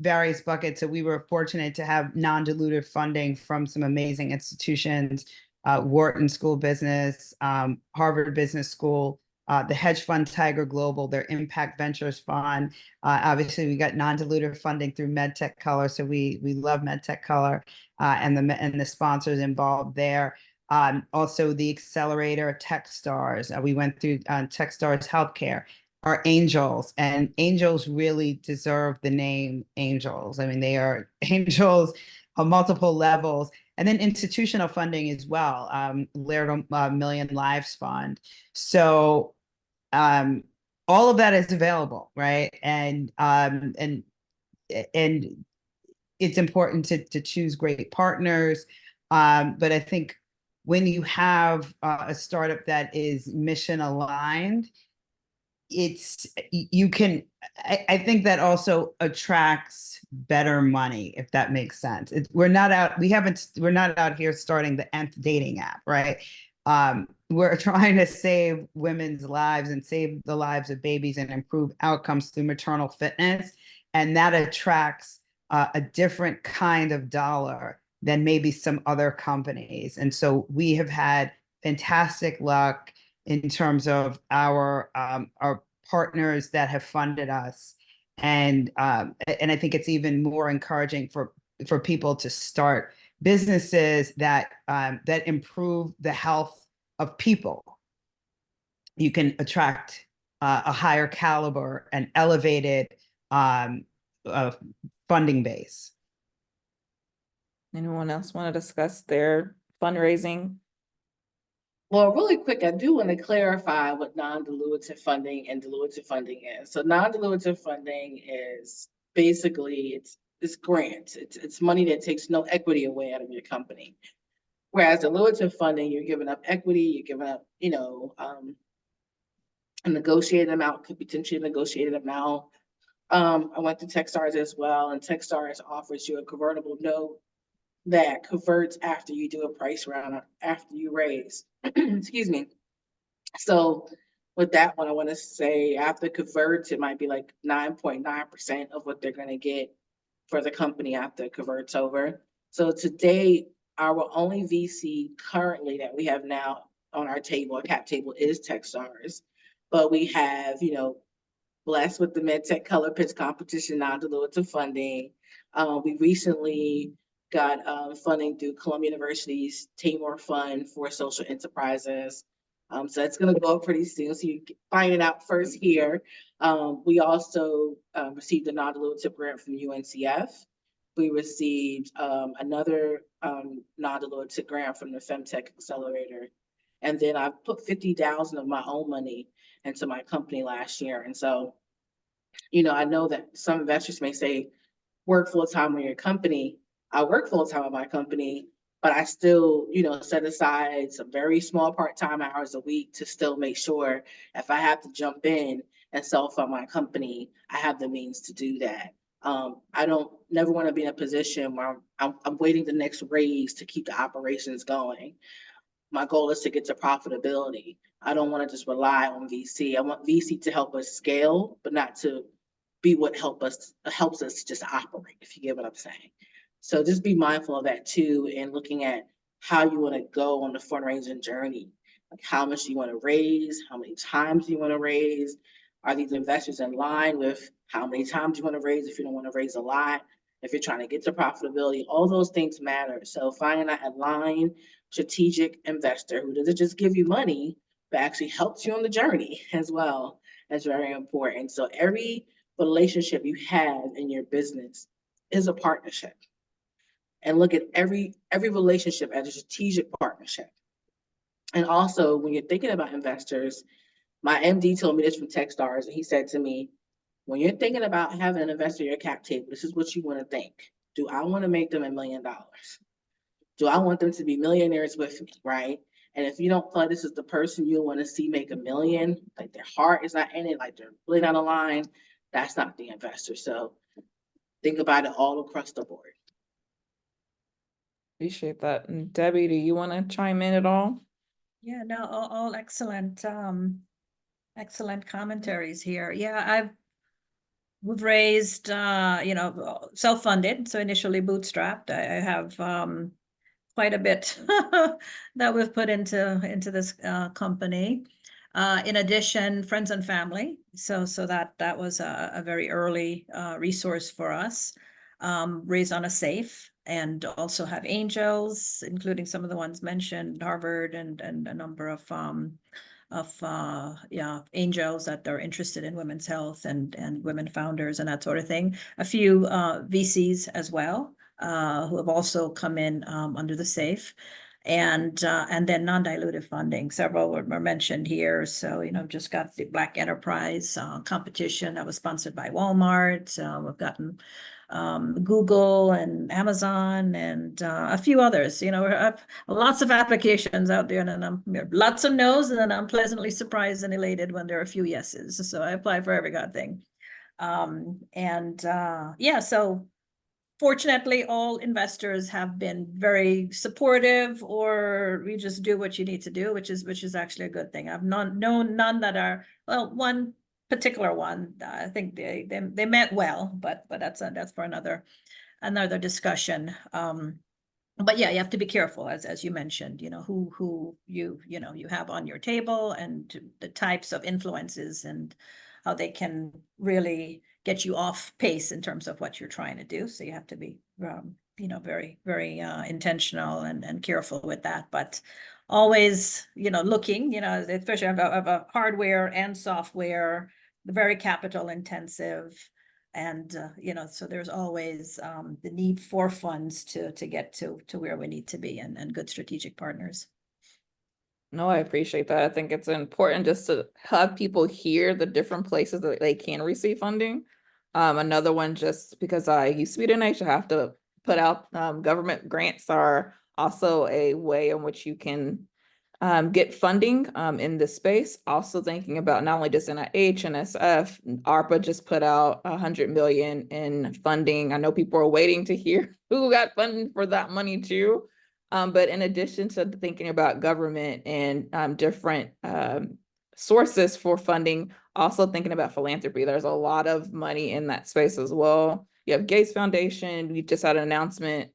various buckets. So we were fortunate to have non-dilutive funding from some amazing institutions, Wharton School of Business, Harvard Business School, the hedge fund Tiger Global, their Impact Ventures Fund. Obviously, we got non-dilutive funding through Medtech Color, so we love Medtech Color and the sponsors involved there. Also, the accelerator TechStars. We went through TechStars Healthcare. Our angels, and angels really deserve the name angels. I mean, they are angels on multiple levels. And then institutional funding as well, Laird Million Lives Fund. So all of that is available, right? And it's important to choose great partners. But I think when you have a startup that is mission aligned, I think that also attracts better money, if that makes sense. We're not out here starting the nth dating app, right? We're trying to save women's lives and save the lives of babies and improve outcomes through maternal fitness. And that attracts a different kind of dollar than maybe some other companies. And so we have had fantastic luck in terms of our partners that have funded us. And I think it's even more encouraging for people to start businesses that improve the health of people. You can attract a higher caliber and elevated funding base. Anyone else want to discuss their fundraising? Well, really quick, I do want to clarify what non-dilutive funding and dilutive funding is. So non-dilutive funding is basically it's grants. It's money that takes no equity away out of your company. Whereas dilutive funding, you're giving up equity, you're giving up, a negotiated amount, could potentially a negotiated amount. I went to TechStars as well, and TechStars offers you a convertible note that converts after you do a price round, after you raise. Excuse me. So with that one, I want to say after converts, it might be like 9.9% of what they're going to get for the company after it converts over. So today, our only VC currently that we have now on our table, our cap table, is TechStars. But we have, blessed with the Medtech Color Pitch Competition non-dilutive funding. We recently got funding through Columbia University's Tamor Fund for Social Enterprises. So that's going to go up pretty soon. So you can find it out first here. We also received a non-dilutive grant from UNCF. We received another non-dilutive grant from the Femtech Accelerator. And then I put $50,000 of my own money into my company last year. And so, I know that some investors may say, work full-time on your company. I work full-time on my company, but I still, set aside some very small part-time hours a week to still make sure if I have to jump in and self-fund my company, I have the means to do that. I don't never want to be in a position where I'm waiting the next raise to keep the operations going. My goal is to get to profitability. I don't want to just rely on VC. I want VC to help us scale, but not to be what helps us just operate, if you get what I'm saying. So just be mindful of that too, and looking at how you want to go on the fundraising journey. Like how much do you want to raise? How many times do you want to raise? Are these investors in line with how many times you want to raise if you don't want to raise a lot? If you're trying to get to profitability, all those things matter. So finding that aligned strategic investor who doesn't just give you money, but actually helps you on the journey as well is very important. So every relationship you have in your business is a partnership. And look at every relationship as a strategic partnership. And also, when you're thinking about investors, my MD told me this from Techstars, and he said to me, when you're thinking about having an investor at your cap table, this is what you want to think. Do I want to make them $1 million? Do I want them to be millionaires with me, right? And if you don't feel like this is the person you want to see make $1 million, like their heart is not in it, like they're really not aligned, that's not the investor. So think about it all across the board. Appreciate that. And Debbie, do you want to chime in at all? Yeah, no, all excellent, excellent commentaries here. Yeah, we've raised, self-funded, so initially bootstrapped. I have quite a bit that we've put into this company. In addition, friends and family. So that was a very early resource for us. Raised on a SAFE, and also have angels, including some of the ones mentioned, Harvard and a number of angels that are interested in women's health and women founders and that sort of thing. A few VCs as well, who have also come in under the SAFE. And then non-dilutive funding. Several were mentioned here. So, just got the Black Enterprise competition that was sponsored by Walmart. We've gotten Google and Amazon and a few others. We're up lots of applications out there, and I'm lots of no's, and then I'm pleasantly surprised and elated when there are a few yeses. So I apply for every god thing. So fortunately, all investors have been very supportive, or you just do what you need to do, which is actually a good thing. I've known none that are, well, one particular one, I think they meant well, but that's for another discussion. But yeah, you have to be careful, as you mentioned, who you have on your table, and the types of influences and how they can really get you off pace in terms of what you're trying to do. So you have to be, very, very intentional and careful with that. But always, looking, especially of a hardware and software, very capital intensive. And, so there's always the need for funds to get to where we need to be, and good strategic partners. No, I appreciate that. I think it's important just to have people hear the different places that they can receive funding. Another one, just because I used to be an NIH, I have to put out government grants are also a way in which you can get funding in this space. Also thinking about not only just NIH, NSF, ARPA just put out $100 million in funding. I know people are waiting to hear who got funding for that money too. But in addition to thinking about government and different sources for funding, also thinking about philanthropy. There's a lot of money in that space as well. You have Gates Foundation. We just had an announcement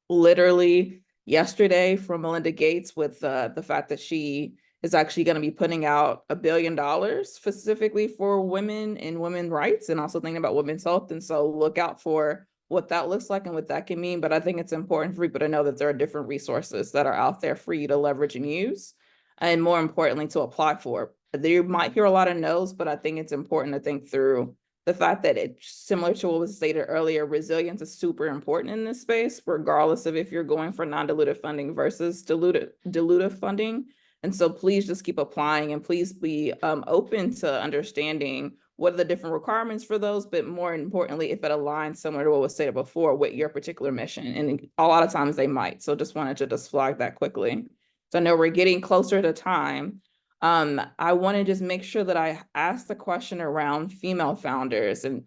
literally yesterday from Melinda Gates with the fact that she is actually going to be putting out $1 billion specifically for women and women's rights, and also thinking about women's health. And so look out for what that looks like and what that can mean. But I think it's important for people to know that there are different resources that are out there for you to leverage and use, and more importantly, to apply for. You might hear a lot of no's, but I think it's important to think through the fact that it's similar to what was stated earlier. Resilience is super important in this space, regardless of if you're going for non-dilutive funding versus dilutive funding. And so please just keep applying, and please be open to understanding what are the different requirements for those, but more importantly, if it aligns similar to what was stated before with your particular mission. And a lot of times they might. So just wanted to just flag that quickly. So I know we're getting closer to time. I want to just make sure that I ask the question around female founders and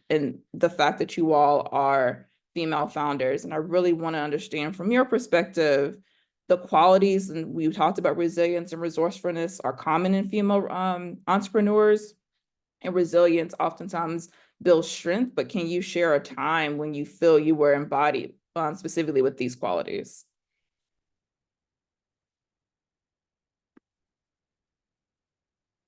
the fact that you all are female founders. And I really want to understand from your perspective, the qualities, and we talked about resilience and resourcefulness are common in female entrepreneurs, and resilience oftentimes builds strength. But can you share a time when you feel you were embodied specifically with these qualities?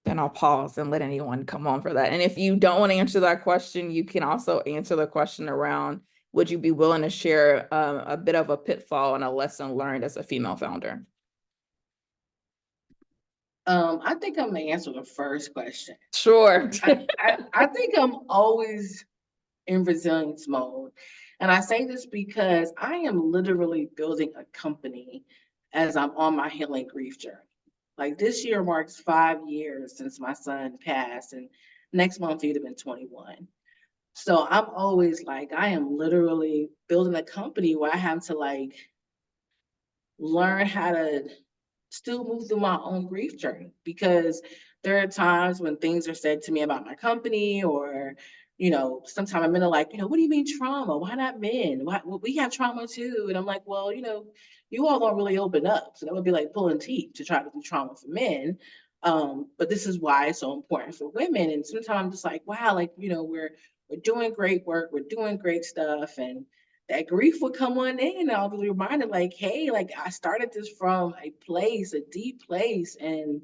Then I'll pause and let anyone come on for that. And if you don't want to answer that question, you can also answer the question around, would you be willing to share a bit of a pitfall and a lesson learned as a female founder? I think I'm gonna answer the first question. Sure. I think I'm always in resilience mode. And I say this because I am literally building a company as I'm on my healing grief journey. Like this year marks 5 years since my son passed, and next month he'd have been 21. So I'm always like, I am literally building a company where I have to like learn how to still move through my own grief journey, because there are times when things are said to me about my company, or sometimes I'm in like, what do you mean trauma? Why not men? Why, well, we have trauma too. And I'm like, well, you all don't really open up. So that would be like pulling teeth to try to do trauma for men. But this is why it's so important for women. And sometimes it's like, wow, like, we're doing great work, we're doing great stuff. And that grief would come on in, and I'll be reminded like, hey, like I started this from a place, a deep place, and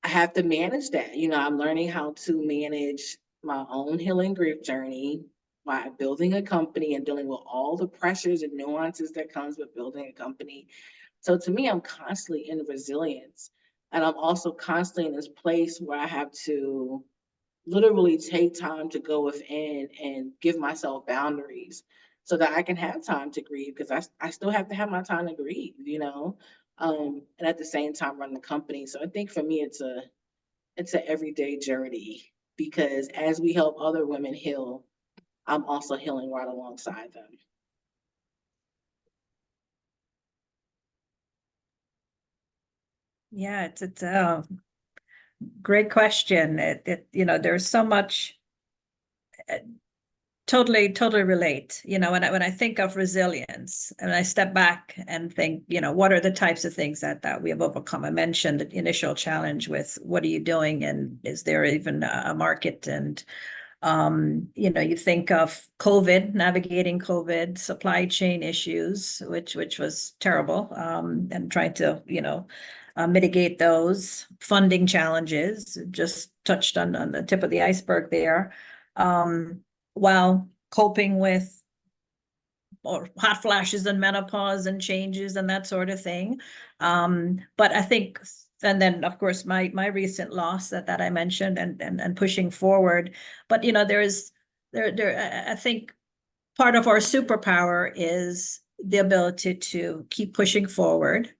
I have to manage that. I'm learning how to manage my own healing grief journey by building a company and dealing with all the pressures and nuances that comes with building a company. So to me, I'm constantly in resilience. And I'm also constantly in this place where I have to literally take time to go within and give myself boundaries so that I can have time to grieve, because I still have to have my time to grieve, and at the same time run the company. So I think for me, it's an everyday journey, because as we help other women heal, I'm also healing right alongside them. Yeah, it's a great question. There's so much. Totally relate. When I think of resilience and I step back and think, what are the types of things that we have overcome? I mentioned the initial challenge with what are you doing, and is there even a market? And you think of COVID, navigating COVID, supply chain issues, which was terrible, and trying to mitigate those, funding challenges, just touched on the tip of the iceberg there. While coping with hot flashes and menopause and changes and that sort of thing. But I think, and then of course my recent loss that I mentioned, and pushing forward. But I think part of our superpower is the ability to keep pushing forward,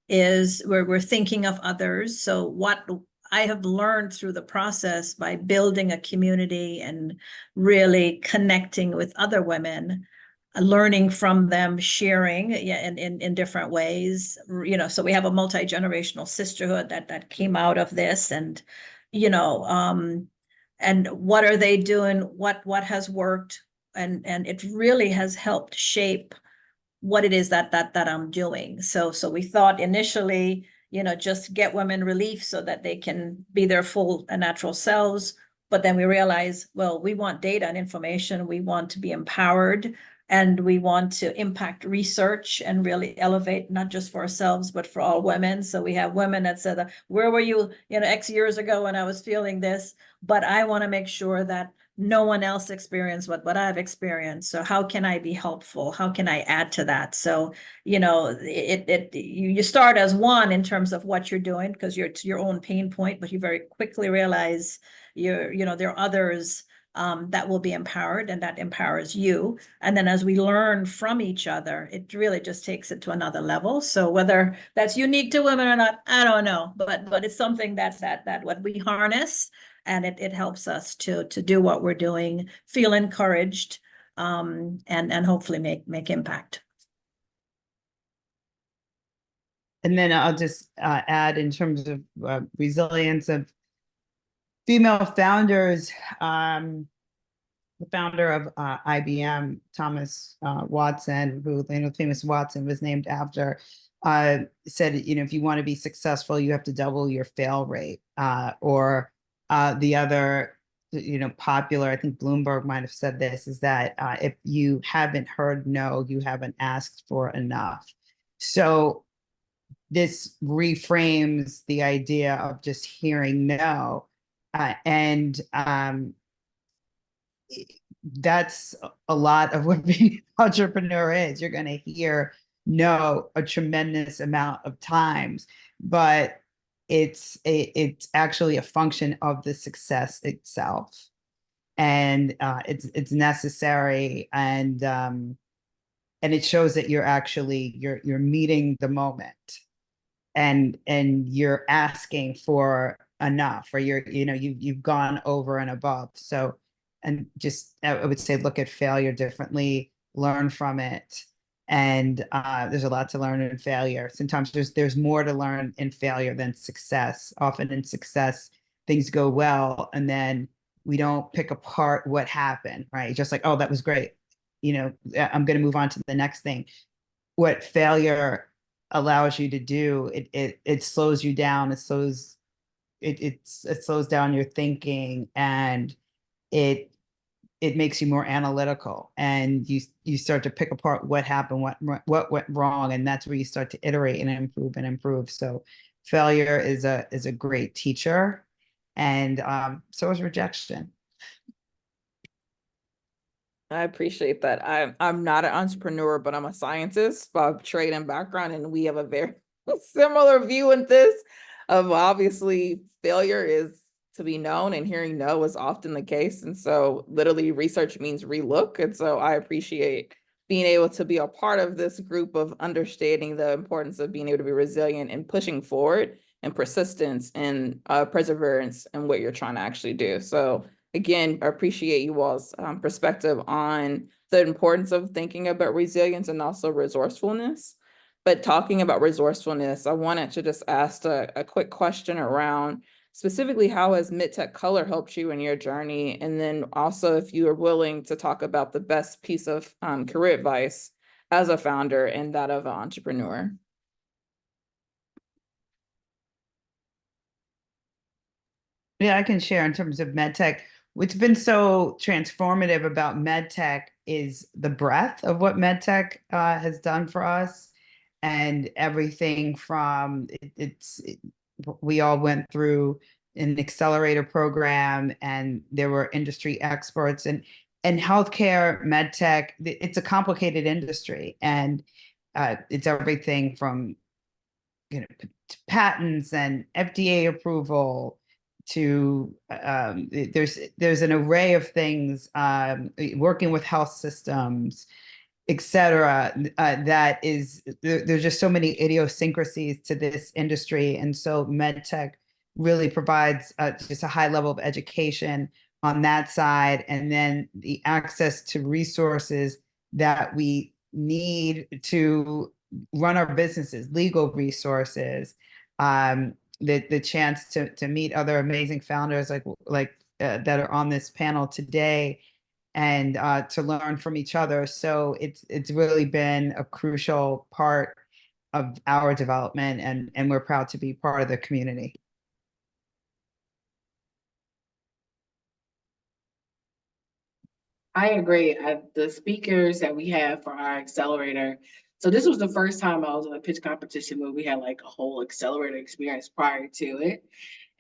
is where we're thinking of others. So what I have learned through the process by building a community and really connecting with other women, learning from them, sharing in different ways, so we have a multi-generational sisterhood that came out of this, and and what are they doing, what has worked, and it really has helped shape what it is that I'm doing. So we thought initially, just get women relief so that they can be their full and natural selves. But then we realized, well, we want data and information. We want to be empowered, and we want to impact research and really elevate, not just for ourselves, but for all women. So we have women that said, where were you, X years ago when I was feeling this? But I want to make sure that no one else experienced what I've experienced. So how can I be helpful? How can I add to that? So, you start as one in terms of what you're doing, because it's your own pain point, but you very quickly realize there are others that will be empowered, and that empowers you. And then as we learn from each other, it really just takes it to another level. So whether that's unique to women or not, I don't know, but it's something that what we harness, and it helps us to do what we're doing, feel encouraged, and hopefully make impact. And then I'll just add in terms of resilience of female founders. The founder of IBM, Thomas Watson, who famous Watson was named after, said, if you want to be successful, you have to double your fail rate. Or the other, popular, I think Bloomberg might have said this, is that if you haven't heard no, you haven't asked for enough. So this reframes the idea of just hearing no. And that's a lot of what being an entrepreneur is. You're going to hear no a tremendous amount of times, but it's actually a function of the success itself, and it's necessary, and it shows that you're meeting the moment, and you're asking for enough, or you've gone over and above. So, and just I would say, look at failure differently, learn from it. And there's a lot to learn in failure. Sometimes there's more to learn in failure than success. Often in success, things go well, and then we don't pick apart what happened, right? Just like, oh, that was great. I'm going to move on to the next thing. What failure allows you to do, it slows you down. It slows down your thinking, and it makes you more analytical, and you start to pick apart what happened, what went wrong, and that's where you start to iterate and improve. So failure is a great teacher, and so is rejection. I appreciate that. I'm not an entrepreneur, but I'm a scientist by trade and background, and we have a very similar view in this. Of obviously, failure is to be known, and hearing no is often the case. And so, literally, research means relook. And so, I appreciate being able to be a part of this group of understanding the importance of being able to be resilient and pushing forward, and persistence and perseverance in what you're trying to actually do. So, again, I appreciate you all's perspective on the importance of thinking about resilience and also resourcefulness. But talking about resourcefulness, I wanted to just ask a quick question around specifically how has Medtech Color helped you in your journey? And then also, if you are willing to talk about the best piece of career advice as a founder and that of an entrepreneur. Yeah, I can share in terms of MedTech. What's been so transformative about MedTech is the breadth of what MedTech has done for us, and everything from we all went through an accelerator program, and there were industry experts, and healthcare MedTech. It's a complicated industry, and it's everything from patents and FDA approval to there's an array of things, working with health systems, etc. That is, there's just so many idiosyncrasies to this industry, and so MedTech really provides just a high level of education on that side, and then the access to resources that we need to run our businesses, legal resources, the chance to meet other amazing founders like that are on this panel today, and to learn from each other. So it's really been a crucial part of our development, and we're proud to be part of the community. I agree. The speakers that we have for our accelerator. So this was the first time I was in a pitch competition where we had like a whole accelerator experience prior to it.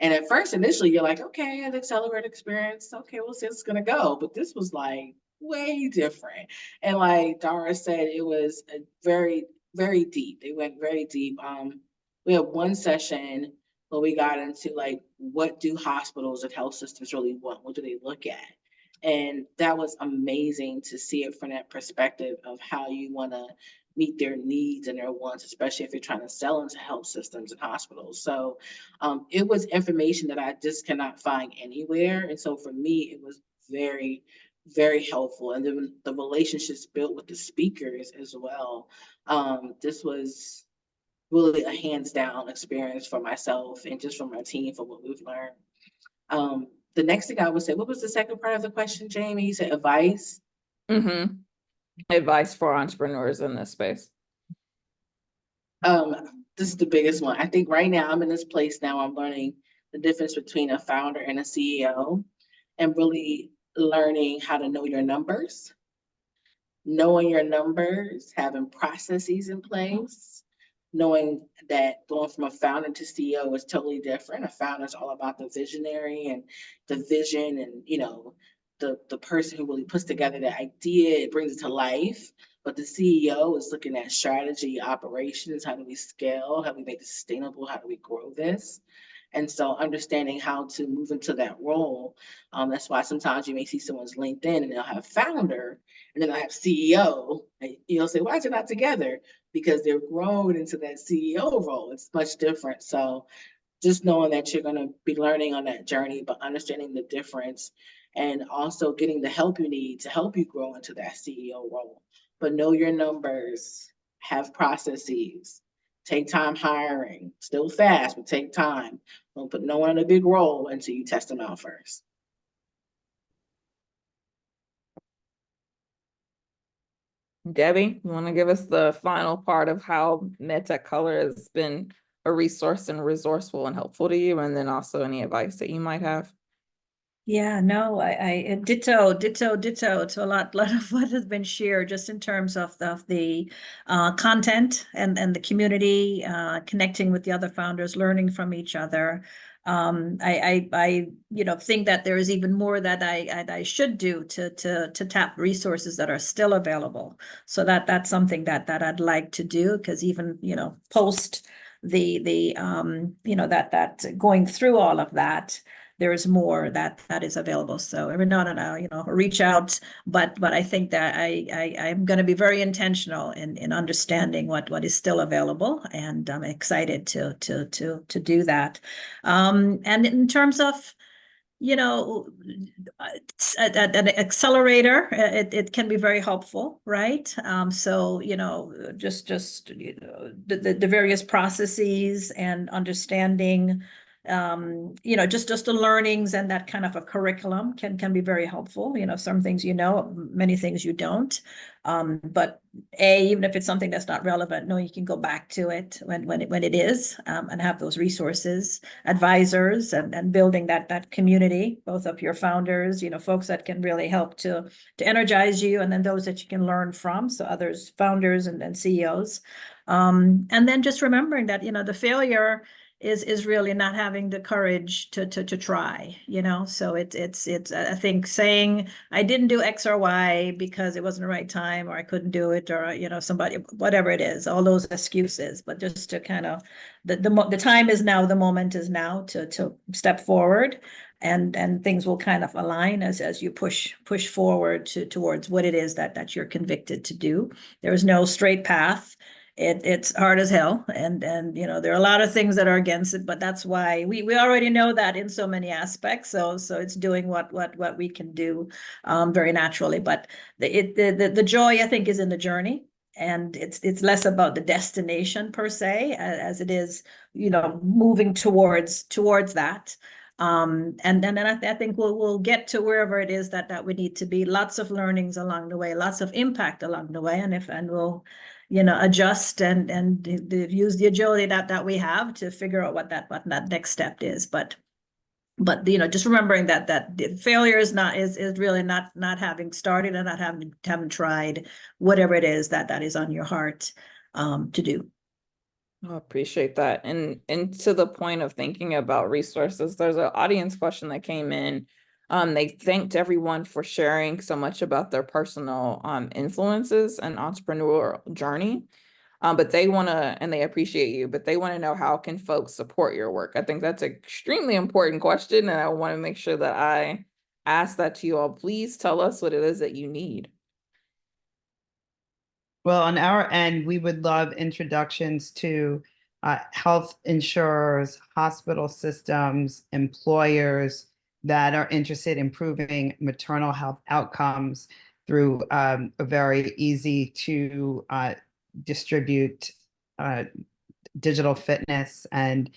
And at first, initially, you're like, okay, an accelerator experience. Okay, we'll see how it's going to go. But this was like way different. And like Dara said, it was a very, very deep. They went very deep. We had one session where we got into like, what do hospitals and health systems really want? What do they look at? And that was amazing to see it from that perspective of how you want to meet their needs and their wants, especially if you're trying to sell into health systems and hospitals. So it was information that I just cannot find anywhere. And so for me, it was very, very helpful. And then the relationships built with the speakers as well. This was really a hands down experience for myself and just from my team for what we've learned. The next thing I would say, what was the second part of the question, Jamie? You said advice. Mm-hmm. Advice for entrepreneurs in this space. This is the biggest one. I think right now I'm in this place now. I'm learning the difference between a founder and a CEO, and really learning how to know your numbers, knowing your numbers, having processes in place, knowing that going from a founder to CEO is totally different. A founder is all about the visionary and the vision and, you know, the person who really puts together the idea, it brings it to life. But the CEO is looking at strategy, operations, how do we scale, how do we make it sustainable, how do we grow this? And so understanding how to move into that role, that's why sometimes you may see someone's LinkedIn and they'll have founder and then I have CEO. And you'll say, why is it not together? Because they're grown into that CEO role. It's much different. So just knowing that you're going to be learning on that journey, but understanding the difference and also getting the help you need to help you grow into that CEO role. But know your numbers, have processes, take time hiring, still fast, but take time. Don't put no one in a big role until you test them out first. Debbie, you want to give us the final part of how MedTech Color has been a resource and resourceful and helpful to you, and then also any advice that you might have? Yeah, no, I ditto to a lot of what has been shared, just in terms of the content and the community, connecting with the other founders, learning from each other. I think that there is even more that I should do to tap resources that are still available. So that's something that I'd like to do, because even, post the that going through all of that, there is more that is available. So every now and then, reach out, but I think that I'm going to be very intentional in understanding what is still available, and I'm excited to do that. And in terms of, an accelerator, it can be very helpful, right? So, just the various processes and understanding, just the learnings and that kind of a curriculum can be very helpful. Some things, many things you don't. But even if it's something that's not relevant, no, you can go back to it when it is, and have those resources, advisors, and building that community, both of your founders, folks that can really help to energize you, and then those that you can learn from, so others, founders and CEOs. And then just remembering that, the failure is really not having the courage to try, so it's I think saying I didn't do X or Y because it wasn't the right time, or I couldn't do it, or somebody, whatever it is, all those excuses, but just to kind of the time is now, the moment is now to step forward, and things will kind of align as you push forward towards what it is that you're convicted to do. There is no straight path. It's hard as hell, and there are a lot of things that are against it, but that's why we already know that in so many aspects. So it's doing what we can do, very naturally. But the joy, I think, is in the journey, and it's less about the destination per se, as it is, moving towards that. And then I think we'll get to wherever it is that we need to be. Lots of learnings along the way, lots of impact along the way, and we'll adjust and use the agility that we have to figure out what that next step is. But just remembering that the failure is really not having started and not having tried whatever it is that is on your heart to do. I appreciate that. And to the point of thinking about resources, there's an audience question that came in. They thanked everyone for sharing so much about their personal influences and entrepreneurial journey. But they want to, and they appreciate you, but they want to know, how can folks support your work? I think that's an extremely important question, and I want to make sure that I ask that to you all. Please tell us what it is that you need. Well, on our end, we would love introductions to health insurers, hospital systems, employers that are interested in improving maternal health outcomes through a very easy to distribute digital fitness and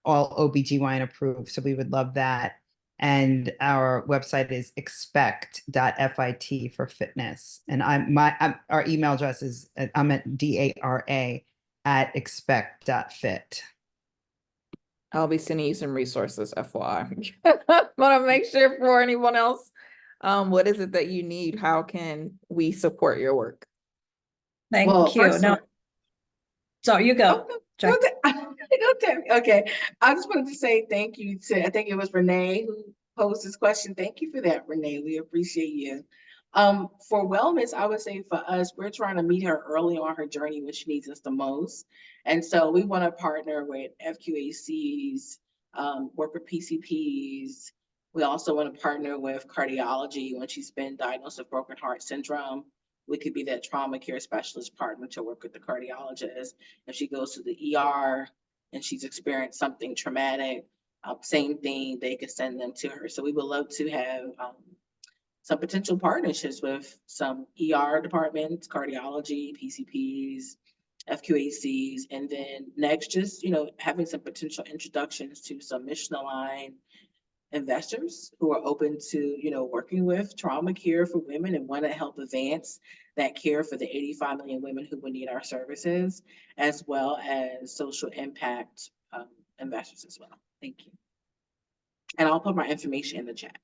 all OBGYN approved. So we would love that. And our website is expect.fit for fitness. And our email address is, I'm at DARA@expect.fit. I'll be sending you some resources, FYI. Want to make sure for anyone else, what is it that you need? How can we support your work? Thank Well, you. first No, of all- so you go. Oh, Jack. okay. I just wanted to say thank you to, I think it was Renee who posed this question. Thank you for that, Renee. We appreciate you. For wellness, I would say for us, we're trying to meet her early on her journey when she needs us the most. And so we want to partner with FQACs, work with PCPs. We also want to partner with cardiology when she's been diagnosed with broken heart syndrome. We could be that trauma care specialist partner to work with the cardiologist. If she goes to the ER and she's experienced something traumatic, same thing, they could send them to her. So we would love to have some potential partnerships with some ER departments, cardiology, PCPs, FQACs, and then next, just, having some potential introductions to some mission aligned investors who are open to, working with trauma care for women and want to help advance that care for the 85 million women who would need our services, as well as social impact investors as well. Thank you. And I'll put my information in the chat.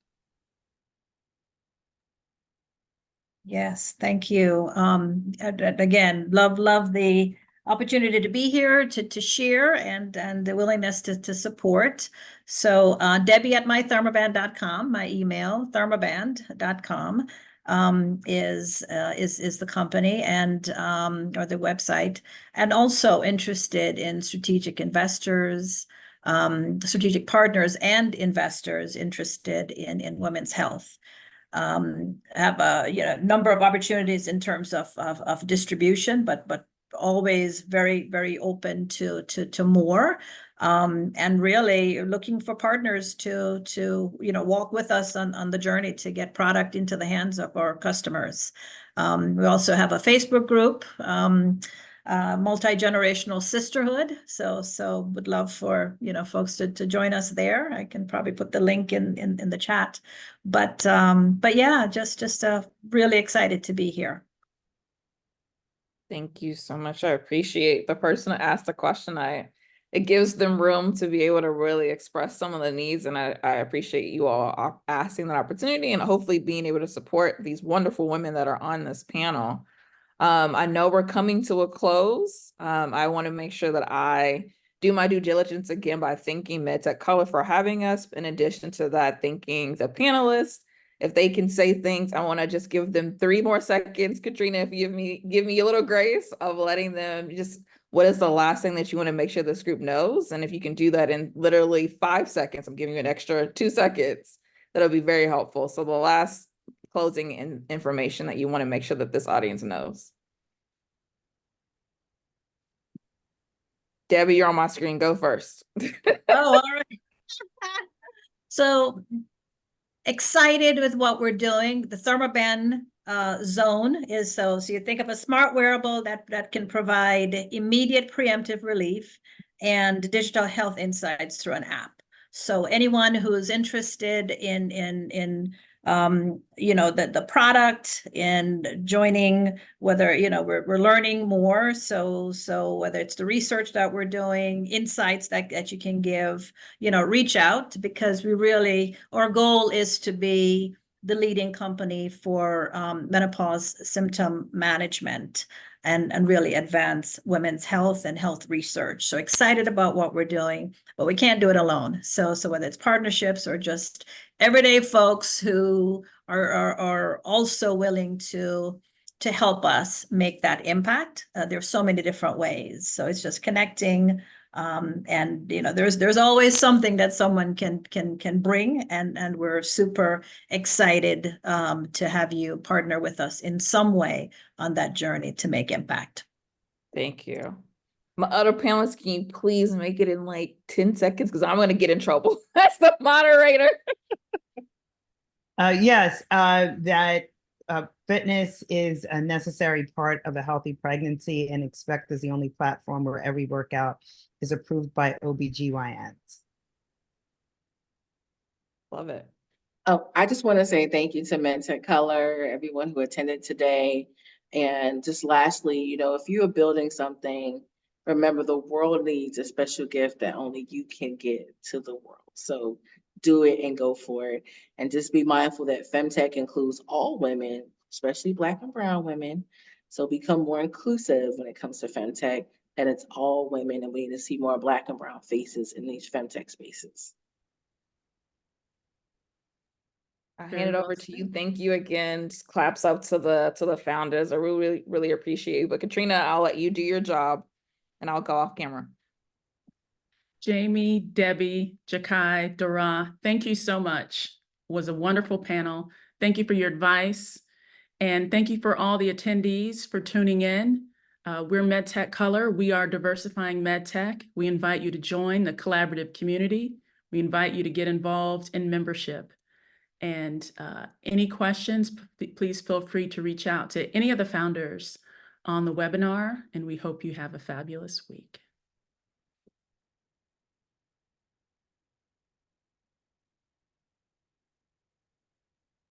Yes, thank you. Again, love the opportunity to be here to share and the willingness to support. So Debbie at mythermoband.com, my email, thermoband.com is the company and or the website, and also interested in strategic investors, strategic partners and investors interested in women's health. Have a number of opportunities in terms of distribution, but always very open to more, and really looking for partners to walk with us on the journey to get product into the hands of our customers. We also have a Facebook group, multi-generational sisterhood. So would love for folks to join us there. I can probably put the link in the chat. But yeah, just really excited to be here. Thank you so much. I appreciate the person who asked the question. It gives them room to be able to really express some of the needs, and I appreciate you all asking that opportunity and hopefully being able to support these wonderful women that are on this panel. I know we're coming to a close. I want to make sure that I do my due diligence again by thanking Medtech Color for having us. In addition to that, thanking the panelists. If they can say things, I want to just give them 3 more seconds. Katrina, if you give me a little grace of letting them just, what is the last thing that you want to make sure this group knows? And if you can do that in literally 5 seconds, I'm giving you an extra 2 seconds. That'll be very helpful. So the last closing information that you want to make sure that this audience knows. Debbie, you're on my screen. Go first. Oh, all right. So excited with what we're doing. The ThermoBand zone is so you think of a smart wearable that can provide immediate preemptive relief and digital health insights through an app. So anyone who's interested in the product and joining, whether we're learning more, so whether it's the research that we're doing, insights that you can give, reach out, because our goal is to be the leading company for menopause symptom management and really advance women's health and health research. So excited about what we're doing, but we can't do it alone. So whether it's partnerships or just everyday folks who are also willing to help us make that impact. There's so many different ways. So it's just connecting, and there's always something that someone can bring, and we're super excited to have you partner with us in some way on that journey to make impact. Thank you. My other panelists, can you please make it in like 10 seconds? Because I'm going to get in trouble. That's the moderator. Yes, that fitness is a necessary part of a healthy pregnancy, and Expect is the only platform where every workout is approved by OBGYNs. Love it. Oh, I just want to say thank you to Medtech Color, everyone who attended today. And just lastly, you know, if you are building something, remember the world needs a special gift that only you can give to the world. So do it and go for it. And just be mindful that Femtech includes all women, especially Black and Brown women. So become more inclusive when it comes to Femtech, that it's all women, and we need to see more Black and Brown faces in these Femtech spaces. I hand Very it well over to you. said. Thank you again. Just claps up to the founders. I really appreciate you. But Katrina, I'll let you do your job and I'll go off camera. Jamie, Debbie, Jakai, Dara, thank you so much. It was a wonderful panel. Thank you for your advice. And thank you for all the attendees for tuning in. We're MedTech Color. We are diversifying MedTech. We invite you to join the collaborative community. We invite you to get involved in membership. And any questions, please feel free to reach out to any of the founders on the webinar, and we hope you have a fabulous week.